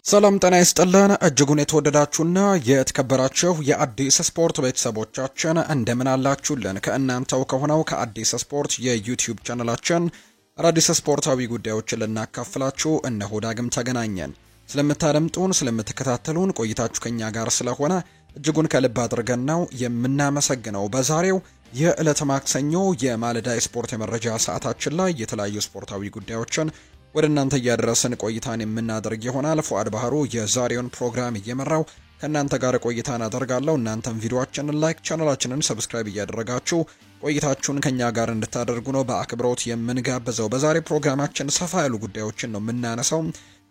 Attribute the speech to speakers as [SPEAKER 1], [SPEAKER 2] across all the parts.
[SPEAKER 1] ሰላም ጤና ይስጥልን እጅጉን የተወደዳችሁና የተከበራችሁ የአዲስ ስፖርት ቤተሰቦቻችን እንደምን አላችሁልን? ከእናንተው ከሆነው ከአዲስ ስፖርት የዩቲዩብ ቻናላችን አዳዲስ ስፖርታዊ ጉዳዮችን ልናካፍላችሁ እነሆ ዳግም ተገናኘን። ስለምታደምጡን ስለምትከታተሉን ቆይታችሁ ከኛ ጋር ስለሆነ እጅጉን ከልብ አድርገን ነው የምናመሰግነው። በዛሬው የዕለተ ማክሰኞ የማለዳ ስፖርት የመረጃ ሰዓታችን ላይ የተለያዩ ስፖርታዊ ጉዳዮችን ወደ እናንተ እያደረስን ቆይታን የምናደርግ ይሆናል። ፉአድ ባህሩ የዛሬውን ፕሮግራም እየመራው ከእናንተ ጋር ቆይታን አደርጋለሁ። እናንተም ቪዲዮአችንን ላይክ፣ ቻናላችንን ሰብስክራይብ እያደረጋችሁ ቆይታችሁን ከኛ ጋር እንድታደርጉ ነው በአክብሮት የምንጋብዘው። በዛሬ ፕሮግራማችን ሰፋ ያሉ ጉዳዮችን ነው የምናነሳው።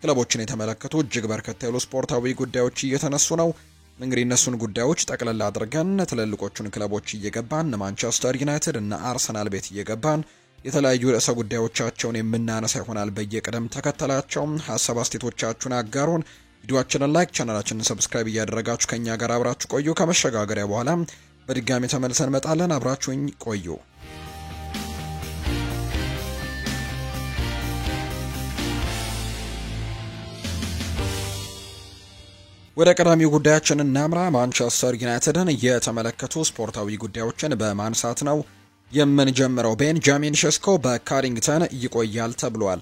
[SPEAKER 1] ክለቦችን የተመለከቱ እጅግ በርከት ያሉ ስፖርታዊ ጉዳዮች እየተነሱ ነው። እንግዲህ እነሱን ጉዳዮች ጠቅለል አድርገን ትልልቆቹን ክለቦች እየገባን ማንቸስተር ዩናይትድ እና አርሰናል ቤት እየገባን የተለያዩ ርዕሰ ጉዳዮቻቸውን የምናነሳ ይሆናል። በየቅደም ተከተላቸው ሐሳብ አስተያየቶቻችሁን አጋሩን። ቪዲዮአችንን ላይክ፣ ቻናላችንን ሰብስክራይብ እያደረጋችሁ ከኛ ጋር አብራችሁ ቆዩ። ከመሸጋገሪያ በኋላ በድጋሚ ተመልሰን መጣለን። አብራችሁኝ ቆዩ። ወደ ቀዳሚው ጉዳያችን እናምራ። ማንቸስተር ዩናይትድን የተመለከቱ ስፖርታዊ ጉዳዮችን በማንሳት ነው የምንጀምረው። ቤንጃሚን ሼስኮ በካሪንግተን ይቆያል ተብሏል።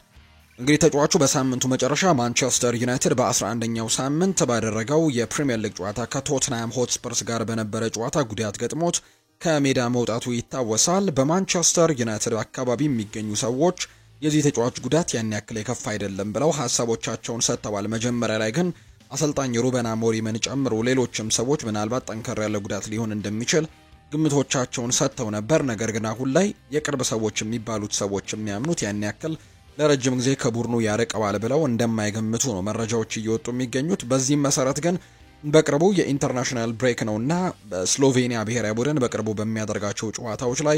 [SPEAKER 1] እንግዲህ ተጫዋቹ በሳምንቱ መጨረሻ ማንቸስተር ዩናይትድ በ11ኛው ሳምንት ባደረገው የፕሪሚየር ሊግ ጨዋታ ከቶትንሃም ሆትስፐርስ ጋር በነበረ ጨዋታ ጉዳት ገጥሞት ከሜዳ መውጣቱ ይታወሳል። በማንቸስተር ዩናይትድ አካባቢ የሚገኙ ሰዎች የዚህ ተጫዋች ጉዳት ያን ያክል የከፋ አይደለም ብለው ሀሳቦቻቸውን ሰጥተዋል። መጀመሪያ ላይ ግን አሰልጣኝ ሩበን አሞሪምን ጨምሮ ሌሎችም ሰዎች ምናልባት ጠንከር ያለ ጉዳት ሊሆን እንደሚችል ግምቶቻቸውን ሰጥተው ነበር። ነገር ግን አሁን ላይ የቅርብ ሰዎች የሚባሉት ሰዎች የሚያምኑት ያን ያክል ለረጅም ጊዜ ከቡድኑ ያርቀዋል ብለው እንደማይገምቱ ነው መረጃዎች እየወጡ የሚገኙት። በዚህም መሰረት ግን በቅርቡ የኢንተርናሽናል ብሬክ ነውና በስሎቬኒያ ብሔራዊ ቡድን በቅርቡ በሚያደርጋቸው ጨዋታዎች ላይ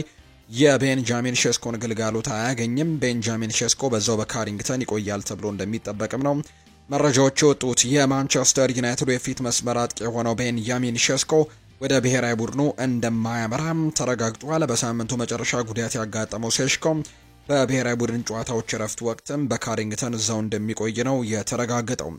[SPEAKER 1] የቤንጃሚን ሼስኮን ግልጋሎት አያገኝም። ቤንጃሚን ሼስኮ በዛው በካሪንግተን ይቆያል ተብሎ እንደሚጠበቅም ነው መረጃዎች የወጡት። የማንቸስተር ዩናይትድ የፊት መስመር አጥቂ የሆነው ቤንጃሚን ሼስኮ ወደ ብሔራዊ ቡድኑ እንደማያመራም ተረጋግጧል። በሳምንቱ መጨረሻ ጉዳት ያጋጠመው ሼስኮ በብሔራዊ ቡድን ጨዋታዎች እረፍት ወቅትም በካሪንግተን እዛው እንደሚቆይ ነው የተረጋገጠው።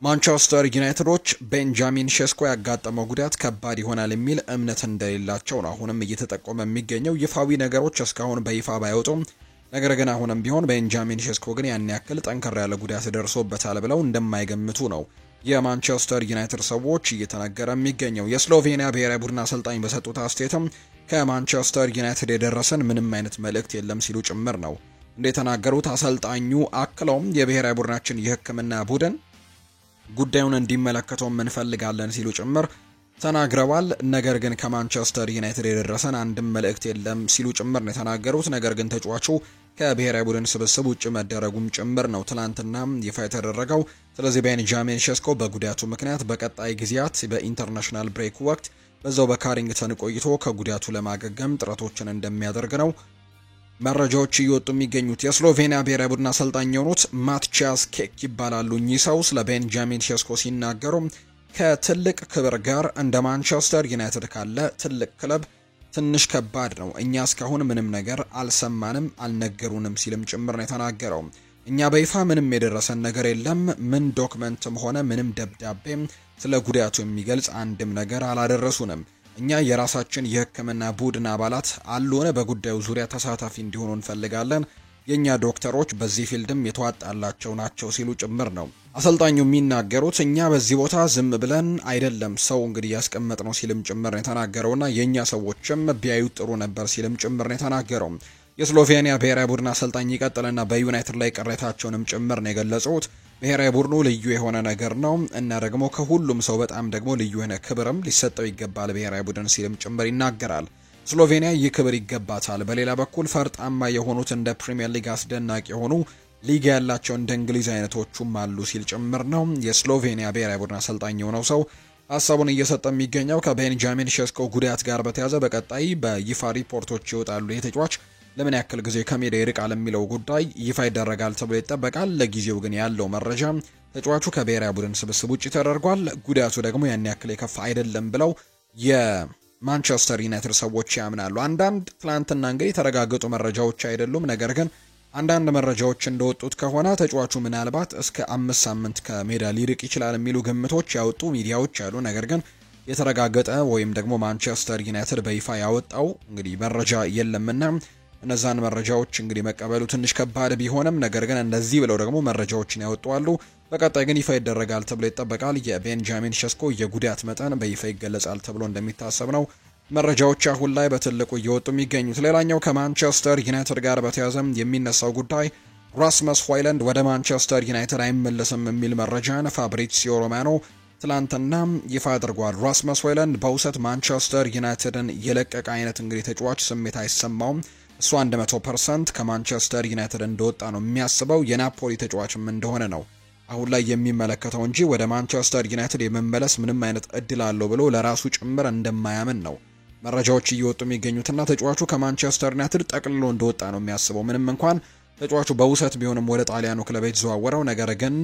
[SPEAKER 1] ማንቸስተር ዩናይትዶች ቤንጃሚን ሼስኮ ያጋጠመው ጉዳት ከባድ ይሆናል የሚል እምነት እንደሌላቸው ነው አሁንም እየተጠቆመ የሚገኘው። ይፋዊ ነገሮች እስካሁን በይፋ ባይወጡም ነገር ግን አሁንም ቢሆን ቤንጃሚን ሼስኮ ግን ያን ያክል ጠንከር ያለ ጉዳት ደርሶበታል ብለው እንደማይገምቱ ነው የማንቸስተር ዩናይትድ ሰዎች እየተነገረ የሚገኘው። የስሎቬኒያ ብሔራዊ ቡድን አሰልጣኝ በሰጡት አስተያየትም ከማንቸስተር ዩናይትድ የደረሰን ምንም አይነት መልእክት የለም ሲሉ ጭምር ነው እንደተናገሩት። አሰልጣኙ አክለውም የብሔራዊ ቡድናችን የሕክምና ቡድን ጉዳዩን እንዲመለከተው እንፈልጋለን ሲሉ ጭምር ተናግረዋል። ነገር ግን ከማንቸስተር ዩናይትድ የደረሰን አንድም መልእክት የለም ሲሉ ጭምር ነው የተናገሩት። ነገር ግን ተጫዋቹ ከብሔራዊ ቡድን ስብስብ ውጭ መደረጉም ጭምር ነው ትላንትና ይፋ የተደረገው። ስለዚህ ቤንጃሚን ሼስኮ በጉዳቱ ምክንያት በቀጣይ ጊዜያት በኢንተርናሽናል ብሬክ ወቅት በዛው በካሪንግተን ቆይቶ ከጉዳቱ ለማገገም ጥረቶችን እንደሚያደርግ ነው መረጃዎች እየወጡ የሚገኙት። የስሎቬኒያ ብሔራዊ ቡድን አሰልጣኝ የሆኑት ማትቻስ ኬክ ይባላሉ። እኚህ ሰው ስለ ቤንጃሚን ሼስኮ ሲናገሩ ከትልቅ ክብር ጋር እንደ ማንቸስተር ዩናይትድ ካለ ትልቅ ክለብ ትንሽ ከባድ ነው። እኛ እስካሁን ምንም ነገር አልሰማንም፣ አልነገሩንም ሲልም ጭምር ነው የተናገረው። እኛ በይፋ ምንም የደረሰን ነገር የለም፣ ምን ዶክመንትም ሆነ ምንም ደብዳቤም ስለ ጉዳቱ የሚገልጽ አንድም ነገር አላደረሱንም። እኛ የራሳችን የሕክምና ቡድን አባላት አሉን፣ በጉዳዩ ዙሪያ ተሳታፊ እንዲሆኑ እንፈልጋለን። የኛ ዶክተሮች በዚህ ፊልድም የተዋጣላቸው ናቸው ሲሉ ጭምር ነው አሰልጣኙ የሚናገሩት። እኛ በዚህ ቦታ ዝም ብለን አይደለም ሰው እንግዲህ ያስቀመጥ ነው ሲልም ጭምር ነው የተናገረውና የኛ ሰዎችም ቢያዩት ጥሩ ነበር ሲልም ጭምር ነው የተናገረው። የስሎቬኒያ ብሔራዊ ቡድን አሰልጣኝ ይቀጥልና በዩናይትድ ላይ ቅሬታቸውንም ጭምር ነው የገለጹት። ብሔራዊ ቡድኑ ልዩ የሆነ ነገር ነው እና ደግሞ ከሁሉም ሰው በጣም ደግሞ ልዩ የሆነ ክብርም ሊሰጠው ይገባል ብሔራዊ ቡድን ሲልም ጭምር ይናገራል። ስሎቬኒያ ይህ ክብር ይገባታል። በሌላ በኩል ፈርጣማ የሆኑት እንደ ፕሪሚየር ሊግ አስደናቂ የሆኑ ሊግ ያላቸው እንደ እንግሊዝ አይነቶቹም አሉ ሲል ጭምር ነው የስሎቬኒያ ብሔራዊ ቡድን አሰልጣኝ የሆነው ሰው ሀሳቡን እየሰጠ የሚገኘው። ከቤንጃሚን ሼስኮ ጉዳት ጋር በተያያዘ በቀጣይ በይፋ ሪፖርቶች ይወጣሉ። ይህ ተጫዋች ለምን ያክል ጊዜ ከሜዳ ይርቃል የሚለው ጉዳይ ይፋ ይደረጋል ተብሎ ይጠበቃል። ለጊዜው ግን ያለው መረጃ ተጫዋቹ ከብሔራዊ ቡድን ስብስብ ውጭ ተደርጓል። ጉዳቱ ደግሞ ያን ያክል የከፋ አይደለም ብለው ማንቸስተር ዩናይትድ ሰዎች ያምናሉ። አንዳንድ ትላንትና እንግዲህ የተረጋገጡ መረጃዎች አይደሉም፣ ነገር ግን አንዳንድ መረጃዎች እንደወጡት ከሆነ ተጫዋቹ ምናልባት እስከ 5 ሳምንት ከሜዳ ሊርቅ ይችላል የሚሉ ግምቶች ያወጡ ሚዲያዎች አሉ። ነገር ግን የተረጋገጠ ወይም ደግሞ ማንቸስተር ዩናይትድ በይፋ ያወጣው እንግዲህ መረጃ የለምና እነዛን መረጃዎች እንግዲህ መቀበሉ ትንሽ ከባድ ቢሆንም ነገር ግን እንደዚህ ብለው ደግሞ መረጃዎችን ያወጣሉ። በቀጣይ ግን ይፋ ይደረጋል ተብሎ ይጠበቃል። የቤንጃሚን ሸስኮ የጉዳት መጠን በይፋ ይገለጻል ተብሎ እንደሚታሰብ ነው መረጃዎች አሁን ላይ በትልቁ እየወጡ የሚገኙት። ሌላኛው ከማንቸስተር ዩናይትድ ጋር በተያያዘም የሚነሳው ጉዳይ ራስመስ ሆይለንድ ወደ ማንቸስተር ዩናይትድ አይመለስም የሚል መረጃን ፋብሪዚዮ ሮማኖ ትላንትና ይፋ አድርጓል። ራስመስ ሆይለንድ በውሰት ማንቸስተር ዩናይትድን የለቀቀ አይነት እንግዲህ ተጫዋች ስሜት አይሰማውም። እሱ 100% ከማንቸስተር ዩናይትድ እንደወጣ ነው የሚያስበው። የናፖሊ ተጫዋችም እንደሆነ ነው አሁን ላይ የሚመለከተው እንጂ ወደ ማንቸስተር ዩናይትድ የመመለስ ምንም አይነት እድል አለው ብሎ ለራሱ ጭምር እንደማያምን ነው መረጃዎች እየወጡ የሚገኙትና ተጫዋቹ ከማንቸስተር ዩናይትድ ጠቅልሎ እንደወጣ ነው የሚያስበው። ምንም እንኳን ተጫዋቹ በውሰት ቢሆንም ወደ ጣሊያኑ ክለብ የተዘዋወረው ነገር ግን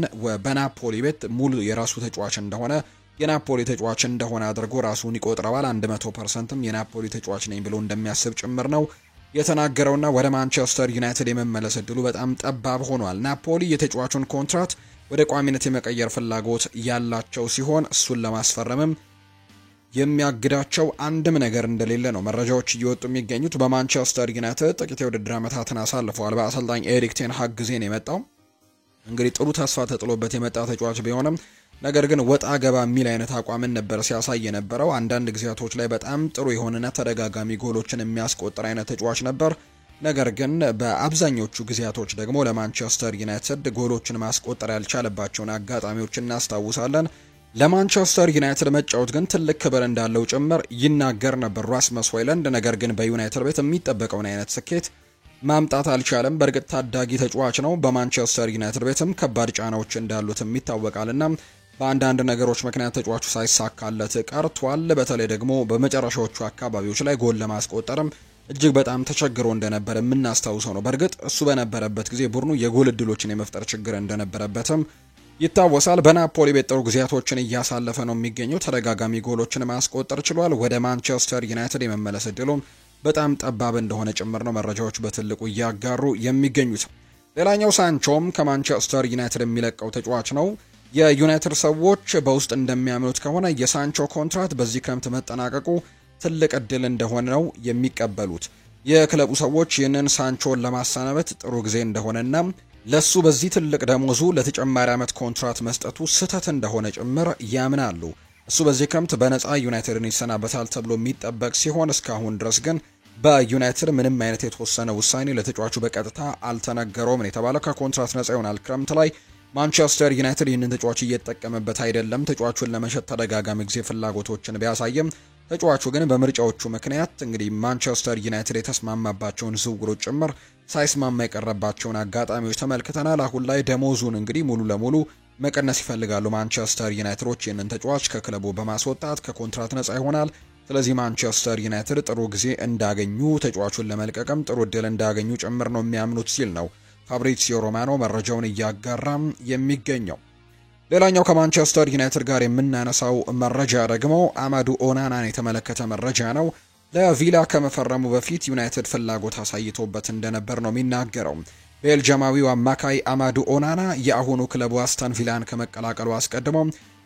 [SPEAKER 1] በናፖሊ ቤት ሙሉ የራሱ ተጫዋች እንደሆነ የናፖሊ ተጫዋች እንደሆነ አድርጎ ራሱን ይቆጥረዋል። 100%ም የናፖሊ ተጫዋች ነኝ ብሎ እንደሚያስብ ጭምር ነው የተናገረውና ወደ ማንቸስተር ዩናይትድ የመመለስ እድሉ በጣም ጠባብ ሆኗል። ናፖሊ የተጫዋቹን ኮንትራት ወደ ቋሚነት የመቀየር ፍላጎት ያላቸው ሲሆን እሱን ለማስፈረምም የሚያግዳቸው አንድም ነገር እንደሌለ ነው መረጃዎች እየወጡ የሚገኙት። በማንቸስተር ዩናይትድ ጥቂት የውድድር ዓመታትን አሳልፈዋል። በአሰልጣኝ ኤሪክ ቴን ሃግ ጊዜ ነው የመጣው። እንግዲህ ጥሩ ተስፋ ተጥሎበት የመጣ ተጫዋች ቢሆንም ነገር ግን ወጣ ገባ የሚል አይነት አቋምን ነበር ሲያሳይ የነበረው። አንዳንድ ጊዜያቶች ላይ በጣም ጥሩ የሆነና ተደጋጋሚ ጎሎችን የሚያስቆጥር አይነት ተጫዋች ነበር። ነገር ግን በአብዛኞቹ ጊዜያቶች ደግሞ ለማንቸስተር ዩናይትድ ጎሎችን ማስቆጠር ያልቻለባቸውን አጋጣሚዎች እናስታውሳለን። ለማንቸስተር ዩናይትድ መጫወት ግን ትልቅ ክብር እንዳለው ጭምር ይናገር ነበር ራስመስ ሆይለንድ። ነገር ግን በዩናይትድ ቤት የሚጠበቀውን አይነት ስኬት ማምጣት አልቻለም። በእርግጥ ታዳጊ ተጫዋች ነው። በማንቸስተር ዩናይትድ ቤትም ከባድ ጫናዎች እንዳሉትም ይታወቃልና በአንዳንድ ነገሮች ምክንያት ተጫዋቹ ሳይሳካለት ቀርቷል። በተለይ ደግሞ በመጨረሻዎቹ አካባቢዎች ላይ ጎል ለማስቆጠርም እጅግ በጣም ተቸግሮ እንደነበር የምናስታውሰው ነው። በእርግጥ እሱ በነበረበት ጊዜ ቡድኑ የጎል እድሎችን የመፍጠር ችግር እንደነበረበትም ይታወሳል። በናፖሊ ቤት ጥሩ ጊዜያቶችን እያሳለፈ ነው የሚገኘው። ተደጋጋሚ ጎሎችን ማስቆጠር ችሏል። ወደ ማንቸስተር ዩናይትድ የመመለስ እድሉም በጣም ጠባብ እንደሆነ ጭምር ነው መረጃዎች በትልቁ እያጋሩ የሚገኙት። ሌላኛው ሳንቾም ከማንቸስተር ዩናይትድ የሚለቀው ተጫዋች ነው። የዩናይትድ ሰዎች በውስጥ እንደሚያምኑት ከሆነ የሳንቾ ኮንትራት በዚህ ክረምት መጠናቀቁ ትልቅ እድል እንደሆነ ነው የሚቀበሉት። የክለቡ ሰዎች ይህንን ሳንቾን ለማሰናበት ጥሩ ጊዜ እንደሆነና ለሱ በዚህ ትልቅ ደሞዙ ለተጨማሪ ዓመት ኮንትራት መስጠቱ ስህተት እንደሆነ ጭምር ያምናሉ። እሱ በዚህ ክረምት በነፃ ዩናይትድን ይሰናበታል ተብሎ የሚጠበቅ ሲሆን እስካሁን ድረስ ግን በዩናይትድ ምንም አይነት የተወሰነ ውሳኔ ለተጫዋቹ በቀጥታ አልተነገረውም ነው የተባለው። ከኮንትራት ነፃ ይሆናል ክረምት ላይ። ማንቸስተር ዩናይትድ ይህንን ተጫዋች እየተጠቀመበት አይደለም። ተጫዋቹን ለመሸጥ ተደጋጋሚ ጊዜ ፍላጎቶችን ቢያሳይም ተጫዋቹ ግን በምርጫዎቹ ምክንያት እንግዲህ ማንቸስተር ዩናይትድ የተስማማባቸውን ዝውውሮች ጭምር ሳይስማማ የቀረባቸውን አጋጣሚዎች ተመልክተናል። አሁን ላይ ደሞዙን እንግዲህ ሙሉ ለሙሉ መቀነስ ይፈልጋሉ ማንቸስተር ዩናይትዶች። ይህንን ተጫዋች ከክለቡ በማስወጣት ከኮንትራት ነፃ ይሆናል። ስለዚህ ማንቸስተር ዩናይትድ ጥሩ ጊዜ እንዳገኙ ተጫዋቹን ለመልቀቅም ጥሩ እድል እንዳገኙ ጭምር ነው የሚያምኑት ሲል ነው ፋብሪዚዮ ሮማኖ መረጃውን እያጋራም የሚገኘው። ሌላኛው ከማንቸስተር ዩናይትድ ጋር የምናነሳው መረጃ ደግሞ አማዱ ኦናናን የተመለከተ መረጃ ነው። ለቪላ ከመፈረሙ በፊት ዩናይትድ ፍላጎት አሳይቶበት እንደነበር ነው የሚናገረው። ቤልጂያማዊው አማካይ አማዱ ኦናና የአሁኑ ክለቡ አስተን ቪላን ከመቀላቀሉ አስቀድሞ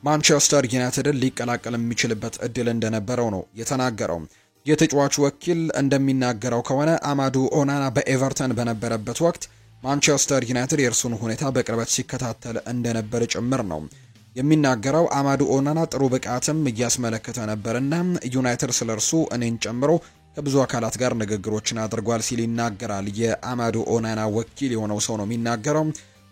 [SPEAKER 1] ማንቸስተር ዩናይትድን ሊቀላቀል የሚችልበት እድል እንደነበረው ነው የተናገረው። የተጫዋቹ ወኪል እንደሚናገረው ከሆነ አማዱ ኦናና በኤቨርተን በነበረበት ወቅት ማንቸስተር ዩናይትድ የእርሱን ሁኔታ በቅርበት ሲከታተል እንደነበር ጭምር ነው የሚናገረው። አማዱ ኦናና ጥሩ ብቃትም እያስመለከተ ነበርና ዩናይትድ ስለርሱ እኔን ጨምሮ ከብዙ አካላት ጋር ንግግሮችን አድርጓል ሲል ይናገራል። የአማዱ ኦናና ወኪል የሆነው ሰው ነው የሚናገረው።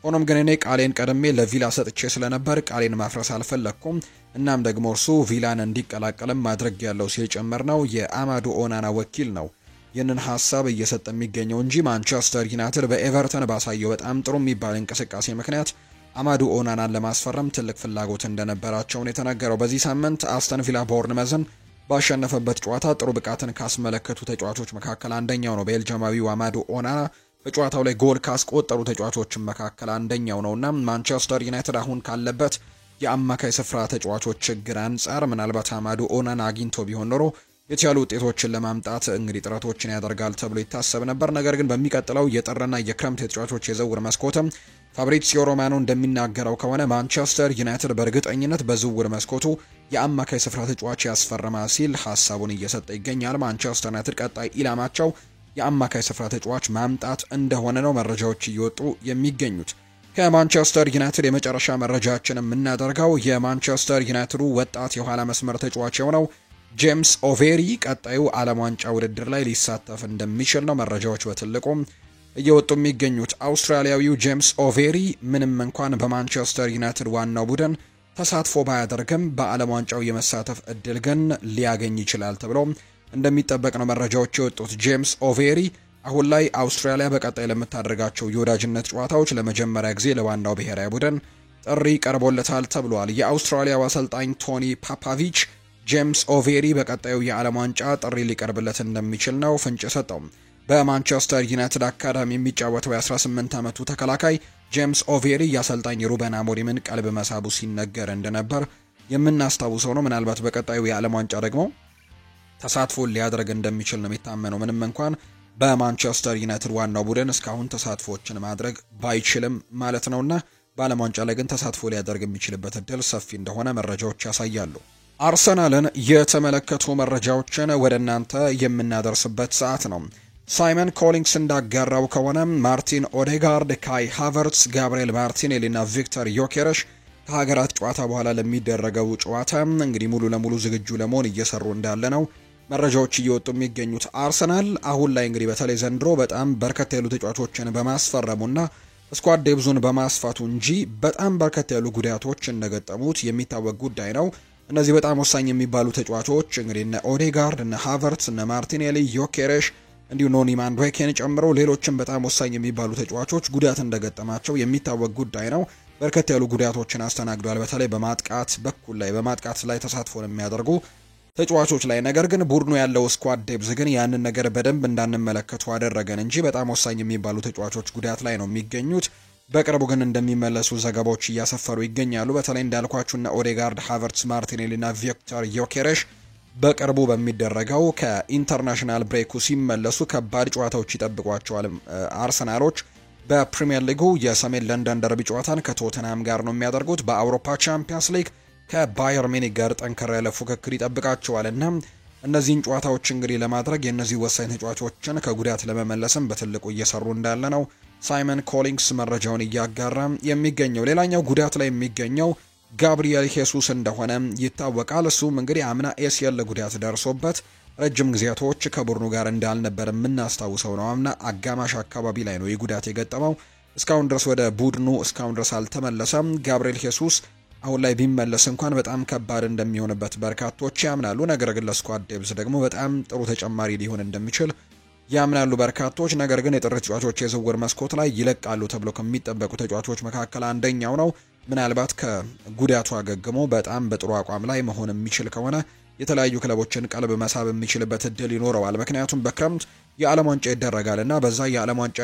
[SPEAKER 1] ሆኖም ግን እኔ ቃሌን ቀድሜ ለቪላ ሰጥቼ ስለነበር ቃሌን ማፍረስ አልፈለኩም። እናም ደግሞ እርሱ ቪላን እንዲቀላቀልም ማድረግ ያለው ሲል ጭምር ነው የአማዱ ኦናና ወኪል ነው ይህንን ሀሳብ እየሰጠ የሚገኘው እንጂ ማንቸስተር ዩናይትድ በኤቨርተን ባሳየው በጣም ጥሩ የሚባል እንቅስቃሴ ምክንያት አማዱ ኦናናን ለማስፈረም ትልቅ ፍላጎት እንደነበራቸው ነው የተነገረው። በዚህ ሳምንት አስተን ቪላ ቦርንመዝን ባሸነፈበት ጨዋታ ጥሩ ብቃትን ካስመለከቱ ተጫዋቾች መካከል አንደኛው ነው። ቤልጂያማዊው አማዱ ኦናና በጨዋታው ላይ ጎል ካስቆጠሩ ተጫዋቾች መካከል አንደኛው ነውና ማንቸስተር ዩናይትድ አሁን ካለበት የአማካይ ስፍራ ተጫዋቾች ችግር አንጻር ምናልባት አማዱ ኦናና አግኝቶ ቢሆን ኖሮ የተሻሉ ውጤቶችን ለማምጣት እንግዲህ ጥረቶችን ያደርጋል ተብሎ ይታሰብ ነበር። ነገር ግን በሚቀጥለው የጥርና የክረምት የተጫዋቾች የዝውውር መስኮትም ፋብሪዚዮ ሮማኖ እንደሚናገረው ከሆነ ማንቸስተር ዩናይትድ በእርግጠኝነት በዝውውር መስኮቱ የአማካይ ስፍራ ተጫዋች ያስፈርማል ሲል ሀሳቡን እየሰጠ ይገኛል። ማንቸስተር ዩናይትድ ቀጣይ ኢላማቸው የአማካይ ስፍራ ተጫዋች ማምጣት እንደሆነ ነው መረጃዎች እየወጡ የሚገኙት። ከማንቸስተር ዩናይትድ የመጨረሻ መረጃችን የምናደርገው የማንቸስተር ዩናይትዱ ወጣት የኋላ መስመር ተጫዋች የሆነው ጄምስ ኦቬሪ ቀጣዩ ዓለም ዋንጫ ውድድር ላይ ሊሳተፍ እንደሚችል ነው መረጃዎች በትልቁ እየወጡ የሚገኙት። አውስትራሊያዊው ጄምስ ኦቬሪ ምንም እንኳን በማንቸስተር ዩናይትድ ዋናው ቡድን ተሳትፎ ባያደርግም በዓለም ዋንጫው የመሳተፍ እድል ግን ሊያገኝ ይችላል ተብሎ እንደሚጠበቅ ነው መረጃዎች የወጡት። ጄምስ ኦቬሪ አሁን ላይ አውስትራሊያ በቀጣይ ለምታደርጋቸው የወዳጅነት ጨዋታዎች ለመጀመሪያ ጊዜ ለዋናው ብሔራዊ ቡድን ጥሪ ቀርቦለታል ተብሏል። የአውስትራሊያው አሰልጣኝ ቶኒ ፓፓቪች ጄምስ ኦቬሪ በቀጣዩ የዓለም ዋንጫ ጥሪ ሊቀርብለት እንደሚችል ነው ፍንጭ ሰጠው። በማንቸስተር ዩናይትድ አካዳሚ የሚጫወተው የ18 ዓመቱ ተከላካይ ጄምስ ኦቬሪ የአሰልጣኝ ሩበን አሞሪምን ቀልብ መሳቡ ሲነገር እንደነበር የምናስታውሰው ነው። ምናልባት በቀጣዩ የዓለም ዋንጫ ደግሞ ተሳትፎ ሊያደርግ እንደሚችል ነው የሚታመነው። ምንም እንኳን በማንቸስተር ዩናይትድ ዋናው ቡድን እስካሁን ተሳትፎችን ማድረግ ባይችልም ማለት ነውና በዓለም ዋንጫ ላይ ግን ተሳትፎ ሊያደርግ የሚችልበት እድል ሰፊ እንደሆነ መረጃዎች ያሳያሉ። አርሰናልን የተመለከቱ መረጃዎችን ወደ እናንተ የምናደርስበት ሰዓት ነው። ሳይመን ኮሊንግስ እንዳጋራው ከሆነ ማርቲን ኦዴጋርድ፣ ካይ ሃቨርትስ፣ ጋብሪኤል ማርቲኔሊ እና ቪክተር ዮኬረሽ ከሀገራት ጨዋታ በኋላ ለሚደረገው ጨዋታ እንግዲህ ሙሉ ለሙሉ ዝግጁ ለመሆን እየሰሩ እንዳለ ነው መረጃዎች እየወጡ የሚገኙት። አርሰናል አሁን ላይ እንግዲህ በተለይ ዘንድሮ በጣም በርከት ያሉ ተጫዋቾችን በማስፈረሙና ስኳድ ዴብዙን በማስፋቱ እንጂ በጣም በርከት ያሉ ጉዳቶች እንደገጠሙት የሚታወቅ ጉዳይ ነው። እነዚህ በጣም ወሳኝ የሚባሉ ተጫዋቾች እንግዲህ እነ ኦዴጋርድ፣ እነ ሃቨርትስ፣ እነ ማርቲኔሊ፣ ዮኬሬሽ እንዲሁ ኖኒ ማንዱዌኬን ጨምሮ ሌሎችም በጣም ወሳኝ የሚባሉ ተጫዋቾች ጉዳት እንደገጠማቸው የሚታወቅ ጉዳይ ነው። በርከት ያሉ ጉዳቶችን አስተናግዷል። በተለይ በማጥቃት በኩል ላይ በማጥቃት ላይ ተሳትፎን የሚያደርጉ ተጫዋቾች ላይ። ነገር ግን ቡድኑ ያለው ስኳድ ዴብዝ ግን ያንን ነገር በደንብ እንዳንመለከቱ አደረገን እንጂ በጣም ወሳኝ የሚባሉ ተጫዋቾች ጉዳት ላይ ነው የሚገኙት። በቅርቡ ግን እንደሚመለሱ ዘገባዎች እያሰፈሩ ይገኛሉ። በተለይ እንዳልኳችሁና ኦዴጋርድ፣ ሃቨርትስ፣ ማርቲኔሊ እና ቪክተር ዮኬሬሽ በቅርቡ በሚደረገው ከኢንተርናሽናል ብሬኩ ሲመለሱ ከባድ ጨዋታዎች ይጠብቋቸዋል። አርሰናሎች በፕሪሚየር ሊጉ የሰሜን ለንደን ደርቢ ጨዋታን ከቶተንሃም ጋር ነው የሚያደርጉት። በአውሮፓ ቻምፒየንስ ሊግ ከባየር ሚኒክ ጋር ጠንከር ያለ ፉክክር ይጠብቃቸዋል እና እነዚህን ጨዋታዎች እንግዲህ ለማድረግ የእነዚህ ወሳኝ ተጫዋቾችን ከጉዳት ለመመለስም በትልቁ እየሰሩ እንዳለ ነው ሳይመን ኮሊንግስ መረጃውን እያጋራ የሚገኘው። ሌላኛው ጉዳት ላይ የሚገኘው ጋብሪኤል ሄሱስ እንደሆነ ይታወቃል። እሱም እንግዲህ አምና ኤሲኤል ጉዳት ደርሶበት ረጅም ጊዜያቶች ከቡድኑ ጋር እንዳልነበር የምናስታውሰው ነው። አምና አጋማሽ አካባቢ ላይ ነው የጉዳት የገጠመው። እስካሁን ድረስ ወደ ቡድኑ እስካሁን ድረስ አልተመለሰም። ጋብሪኤል ሄሱስ አሁን ላይ ቢመለስ እንኳን በጣም ከባድ እንደሚሆንበት በርካቶች ያምናሉ። ነገር ግን ለስኳድ ዴብዝ ደግሞ በጣም ጥሩ ተጨማሪ ሊሆን እንደሚችል ያምናሉ በርካቶች። ነገር ግን የጥር ተጫዋቾች የዝውውር መስኮት ላይ ይለቃሉ ተብሎ ከሚጠበቁ ተጫዋቾች መካከል አንደኛው ነው። ምናልባት ከጉዳቱ አገግሞ በጣም በጥሩ አቋም ላይ መሆን የሚችል ከሆነ የተለያዩ ክለቦችን ቀልብ መሳብ የሚችልበት እድል ይኖረዋል። ምክንያቱም በክረምት የዓለም ዋንጫ ይደረጋል እና በዛ የዓለም ዋንጫ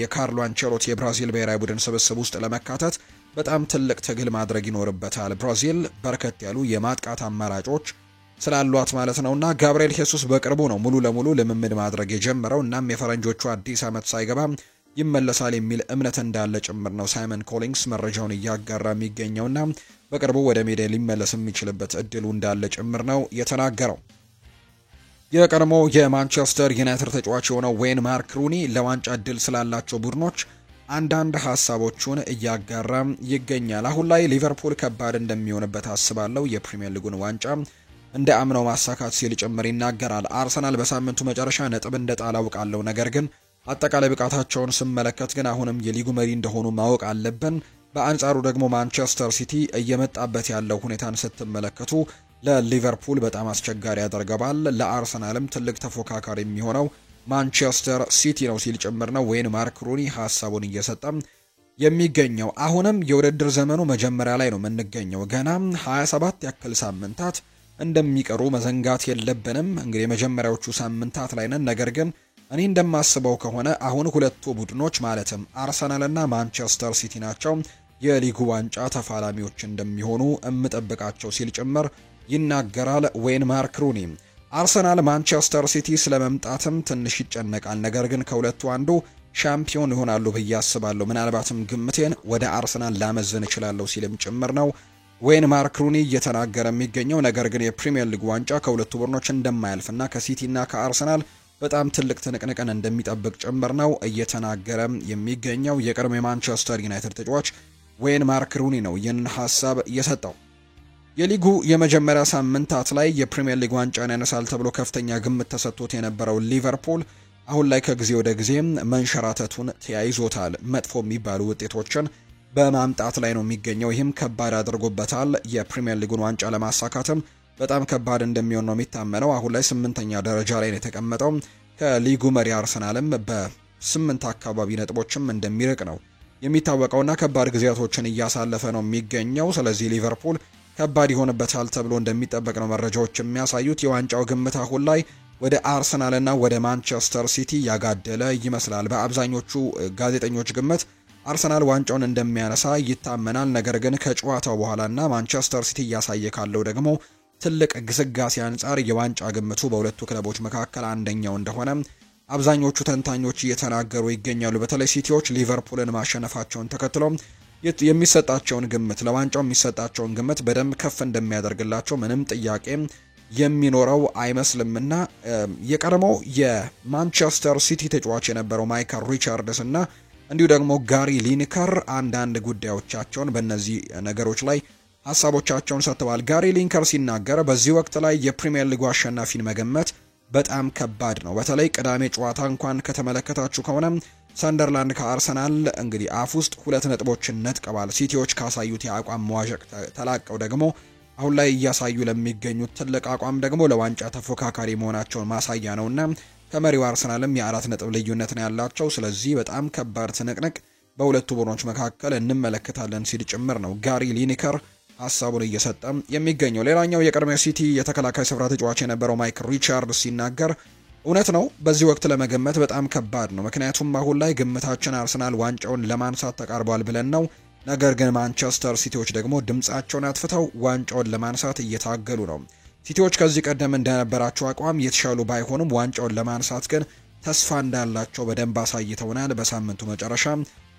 [SPEAKER 1] የካርሎ አንቸሎቲ የብራዚል ብሔራዊ ቡድን ስብስብ ውስጥ ለመካተት በጣም ትልቅ ትግል ማድረግ ይኖርበታል። ብራዚል በርከት ያሉ የማጥቃት አማራጮች ስላሏት ማለት ነውና ጋብሪኤል ሄሱስ በቅርቡ ነው ሙሉ ለሙሉ ልምምድ ማድረግ የጀመረው። እናም የፈረንጆቹ አዲስ ዓመት ሳይገባ ይመለሳል የሚል እምነት እንዳለ ጭምር ነው ሳይመን ኮሊንግስ መረጃውን እያጋራ የሚገኘውና በቅርቡ ወደ ሜዳ ሊመለስ የሚችልበት እድሉ እንዳለ ጭምር ነው የተናገረው። የቀድሞ የማንቸስተር ዩናይትድ ተጫዋች የሆነው ዌይን ማርክ ሩኒ ለዋንጫ እድል ስላላቸው ቡድኖች አንዳንድ ሀሳቦቹን እያጋራ ይገኛል። አሁን ላይ ሊቨርፑል ከባድ እንደሚሆንበት አስባለሁ፣ የፕሪሚየር ሊጉን ዋንጫ እንደ አምነው ማሳካት ሲል ጭምር ይናገራል። አርሰናል በሳምንቱ መጨረሻ ነጥብ እንደጣለ አውቃለሁ፣ ነገር ግን አጠቃላይ ብቃታቸውን ስመለከት ግን አሁንም የሊጉ መሪ እንደሆኑ ማወቅ አለብን። በአንጻሩ ደግሞ ማንቸስተር ሲቲ እየመጣበት ያለው ሁኔታን ስትመለከቱ ለሊቨርፑል በጣም አስቸጋሪ ያደርገዋል። ለአርሰናልም ትልቅ ተፎካካሪ የሚሆነው ማንቸስተር ሲቲ ነው ሲል ጭምር ነው ዌይን ማርክ ሩኒ ሀሳቡን እየሰጠም የሚገኘው። አሁንም የውድድር ዘመኑ መጀመሪያ ላይ ነው የምንገኘው። ገና 27 ያክል ሳምንታት እንደሚቀሩ መዘንጋት የለብንም። እንግዲህ የመጀመሪያዎቹ ሳምንታት ላይ ነን። ነገር ግን እኔ እንደማስበው ከሆነ አሁን ሁለቱ ቡድኖች ማለትም አርሰናልና ማንቸስተር ሲቲ ናቸው የሊጉ ዋንጫ ተፋላሚዎች እንደሚሆኑ እምጠብቃቸው ሲል ጭምር ይናገራል ዌይን ማርክ ሩኒ። አርሰናል ማንቸስተር ሲቲ ስለመምጣትም ትንሽ ይጨነቃል። ነገር ግን ከሁለቱ አንዱ ሻምፒዮን ይሆናሉ ብዬ አስባለሁ። ምናልባትም ግምቴን ወደ አርሰናል ላመዝን እችላለሁ ሲልም ጭምር ነው ዌይን ማርክ ሩኒ እየተናገረ የሚገኘው። ነገር ግን የፕሪሚየር ሊግ ዋንጫ ከሁለቱ ቡድኖች እንደማያልፍና ከሲቲና ከአርሰናል በጣም ትልቅ ትንቅንቅን እንደሚጠብቅ ጭምር ነው እየተናገረ የሚገኘው። የቀድሞ የማንቸስተር ዩናይትድ ተጫዋች ዌይን ማርክ ሩኒ ነው ይህንን ሀሳብ የሰጠው። የሊጉ የመጀመሪያ ሳምንታት ላይ የፕሪሚየር ሊግ ዋንጫን ያነሳል ተብሎ ከፍተኛ ግምት ተሰጥቶት የነበረው ሊቨርፑል አሁን ላይ ከጊዜ ወደ ጊዜ መንሸራተቱን ተያይዞታል። መጥፎ የሚባሉ ውጤቶችን በማምጣት ላይ ነው የሚገኘው። ይህም ከባድ አድርጎበታል። የፕሪሚየር ሊጉን ዋንጫ ለማሳካትም በጣም ከባድ እንደሚሆን ነው የሚታመነው። አሁን ላይ 8ኛ ደረጃ ላይ ነው የተቀመጠው። ከሊጉ መሪ አርሰናልም በ8 አካባቢ ነጥቦችም እንደሚርቅ ነው የሚታወቀውና ከባድ ጊዜያቶችን እያሳለፈ ነው የሚገኘው። ስለዚህ ሊቨርፑል ከባድ ይሆንበታል ተብሎ እንደሚጠበቅ ነው መረጃዎች የሚያሳዩት። የዋንጫው ግምት አሁን ላይ ወደ አርሰናልና ወደ ማንቸስተር ሲቲ ያጋደለ ይመስላል። በአብዛኞቹ ጋዜጠኞች ግምት አርሰናል ዋንጫውን እንደሚያነሳ ይታመናል። ነገር ግን ከጨዋታው በኋላና ማንቸስተር ሲቲ እያሳየ ካለው ደግሞ ትልቅ ግስጋሴ አንጻር የዋንጫ ግምቱ በሁለቱ ክለቦች መካከል አንደኛው እንደሆነ አብዛኞቹ ተንታኞች እየተናገሩ ይገኛሉ። በተለይ ሲቲዎች ሊቨርፑልን ማሸነፋቸውን ተከትሎ የሚሰጣቸውን ግምት ለዋንጫው የሚሰጣቸውን ግምት በደንብ ከፍ እንደሚያደርግላቸው ምንም ጥያቄ የሚኖረው አይመስልምና የቀድሞው የማንቸስተር ሲቲ ተጫዋች የነበረው ማይከል ሪቻርድስ እና እንዲሁ ደግሞ ጋሪ ሊኒከር አንዳንድ ጉዳዮቻቸውን በእነዚህ ነገሮች ላይ ሀሳቦቻቸውን ሰጥተዋል። ጋሪ ሊኒከር ሲናገር በዚህ ወቅት ላይ የፕሪሚየር ሊጉ አሸናፊን መገመት በጣም ከባድ ነው። በተለይ ቅዳሜ ጨዋታ እንኳን ከተመለከታችሁ ከሆነ ሰንደርላንድ ከአርሰናል እንግዲህ አፍ ውስጥ 2 ነጥቦችን ነጥቀዋል። ሲቲዎች ካሳዩት የአቋም መዋዠቅ ተላቀው ደግሞ አሁን ላይ እያሳዩ ለሚገኙት ትልቅ አቋም ደግሞ ለዋንጫ ተፎካካሪ መሆናቸውን ማሳያ ነውና ከመሪው አርሰናልም የ4 ነጥብ ልዩነት ነው ያላቸው። ስለዚህ በጣም ከባድ ትንቅንቅ በሁለቱ ቡድኖች መካከል እንመለከታለን ሲል ጭምር ነው ጋሪ ሊኒከር ሀሳቡን እየሰጠ የሚገኘው። ሌላኛው የቀድሞ ሲቲ የተከላካይ ስፍራ ተጫዋች የነበረው ማይክል ሪቻርድስ ሲናገር እውነት ነው በዚህ ወቅት ለመገመት በጣም ከባድ ነው። ምክንያቱም አሁን ላይ ግምታችን አርሰናል ዋንጫውን ለማንሳት ተቃርቧል ብለን ነው። ነገር ግን ማንቸስተር ሲቲዎች ደግሞ ድምጻቸውን አጥፍተው ዋንጫውን ለማንሳት እየታገሉ ነው። ሲቲዎች ከዚህ ቀደም እንደነበራቸው አቋም የተሻሉ ባይሆኑም ዋንጫውን ለማንሳት ግን ተስፋ እንዳላቸው በደንብ አሳይተውናል። በሳምንቱ መጨረሻ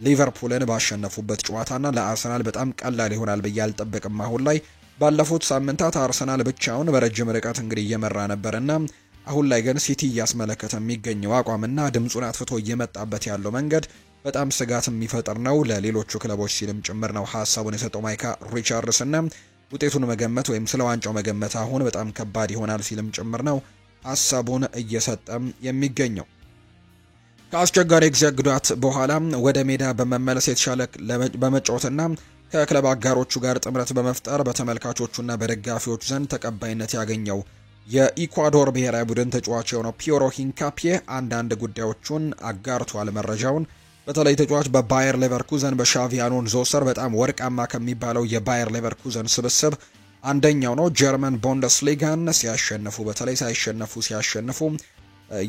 [SPEAKER 1] ሊቨርፑልን ባሸነፉበት ጨዋታና ለአርሰናል በጣም ቀላል ይሆናል ብዬ አልጠብቅም። አሁን ላይ ባለፉት ሳምንታት አርሰናል ብቻውን በረጅም ርቀት እንግዲህ እየመራ ነበርና አሁን ላይ ግን ሲቲ እያስመለከተ የሚገኘው አቋምና ድምጹን አጥፍቶ እየመጣበት ያለው መንገድ በጣም ስጋት የሚፈጥር ነው ለሌሎቹ ክለቦች ሲልም ጭምር ነው ሀሳቡን የሰጠው ማይክል ሪቻርድስ እና ውጤቱን መገመት ወይም ስለ ዋንጫው መገመት አሁን በጣም ከባድ ይሆናል ሲልም ጭምር ነው ሀሳቡን እየሰጠም የሚገኘው። ከአስቸጋሪ ጊዜ ጉዳት በኋላ ወደ ሜዳ በመመለስ የተሻለ በመጫወትና ከክለብ አጋሮቹ ጋር ጥምረት በመፍጠር በተመልካቾቹና በደጋፊዎቹ ዘንድ ተቀባይነት ያገኘው የኢኳዶር ብሔራዊ ቡድን ተጫዋች የሆነው ፒየሮ ሂንካፒዬ አንዳንድ ጉዳዮቹን አጋርቷል መረጃውን። በተለይ ተጫዋች በባየር ሌቨርኩዘን በሻቪ አሎንሶ ስር በጣም ወርቃማ ከሚባለው የባየር ሌቨርኩዘን ስብስብ አንደኛው ነው። ጀርመን ቡንደስሊጋን ሲያሸንፉ በተለይ ሲያሸንፉ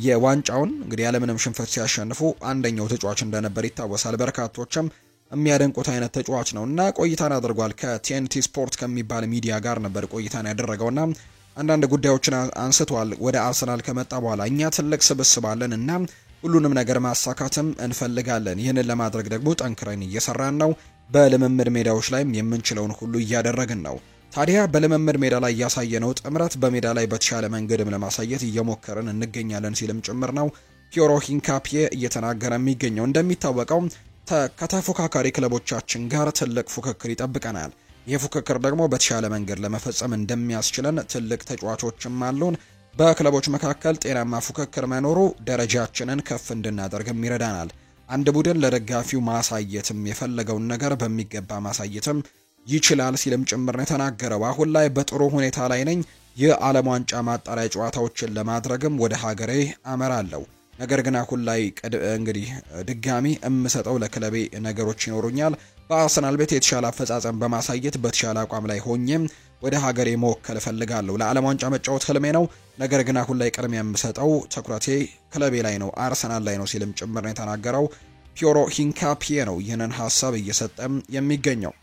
[SPEAKER 1] የዋንጫውን እንግዲህ ያለምንም ሽንፈት ሲያሸንፉ አንደኛው ተጫዋች እንደነበር ይታወሳል። በርካቶችም የሚያደንቁት አይነት ተጫዋች ነውና ቆይታን አድርጓል። ከቲኤንቲ ስፖርት ከሚባል ሚዲያ ጋር ነበር ቆይታን ያደረገውና አንዳንድ ጉዳዮችን አንስቷል። ወደ አርሰናል ከመጣ በኋላ እኛ ትልቅ ስብስብ አለን እና ሁሉንም ነገር ማሳካትም እንፈልጋለን። ይህንን ለማድረግ ደግሞ ጠንክረን እየሰራን ነው። በልምምድ ሜዳዎች ላይም የምንችለውን ሁሉ እያደረግን ነው። ታዲያ በልምምድ ሜዳ ላይ ያሳየነው ጥምረት በሜዳ ላይ በተሻለ መንገድም ለማሳየት እየሞከርን እንገኛለን ሲልም ጭምር ነው ፒየሮ ሂንካፒዬ እየተናገረ የሚገኘው። እንደሚታወቀው ከተፎካካሪ ክለቦቻችን ጋር ትልቅ ፉክክር ይጠብቀናል። ይህ ፉክክር ደግሞ በተሻለ መንገድ ለመፈጸም እንደሚያስችለን ትልቅ ተጫዋቾችም አሉን። በክለቦች መካከል ጤናማ ፉክክር መኖሩ ደረጃችንን ከፍ እንድናደርግም ይረዳናል። አንድ ቡድን ለደጋፊው ማሳየትም የፈለገውን ነገር በሚገባ ማሳየትም ይችላል ሲልም ጭምር ነው የተናገረው። አሁን ላይ በጥሩ ሁኔታ ላይ ነኝ። የዓለም ዋንጫ ማጣሪያ ጨዋታዎችን ለማድረግም ወደ ሀገሬ አመራለሁ። ነገር ግን አሁን ላይ እንግዲህ ድጋሚ እምሰጠው ለክለቤ ነገሮች ይኖሩኛል። በአርሰናል ቤት የተሻለ አፈጻጸም በማሳየት በተሻለ አቋም ላይ ሆኜም ወደ ሀገሬ መወከል እፈልጋለሁ። ለዓለም ዋንጫ መጫወት ህልሜ ነው። ነገር ግን አሁን ላይ ቅድሚያ የምሰጠው ትኩረቴ ክለቤ ላይ ነው፣ አርሰናል ላይ ነው ሲልም ጭምር ነው የተናገረው። ፒየሮ ሂንካፒዬ ነው ይህንን ሀሳብ እየሰጠም የሚገኘው።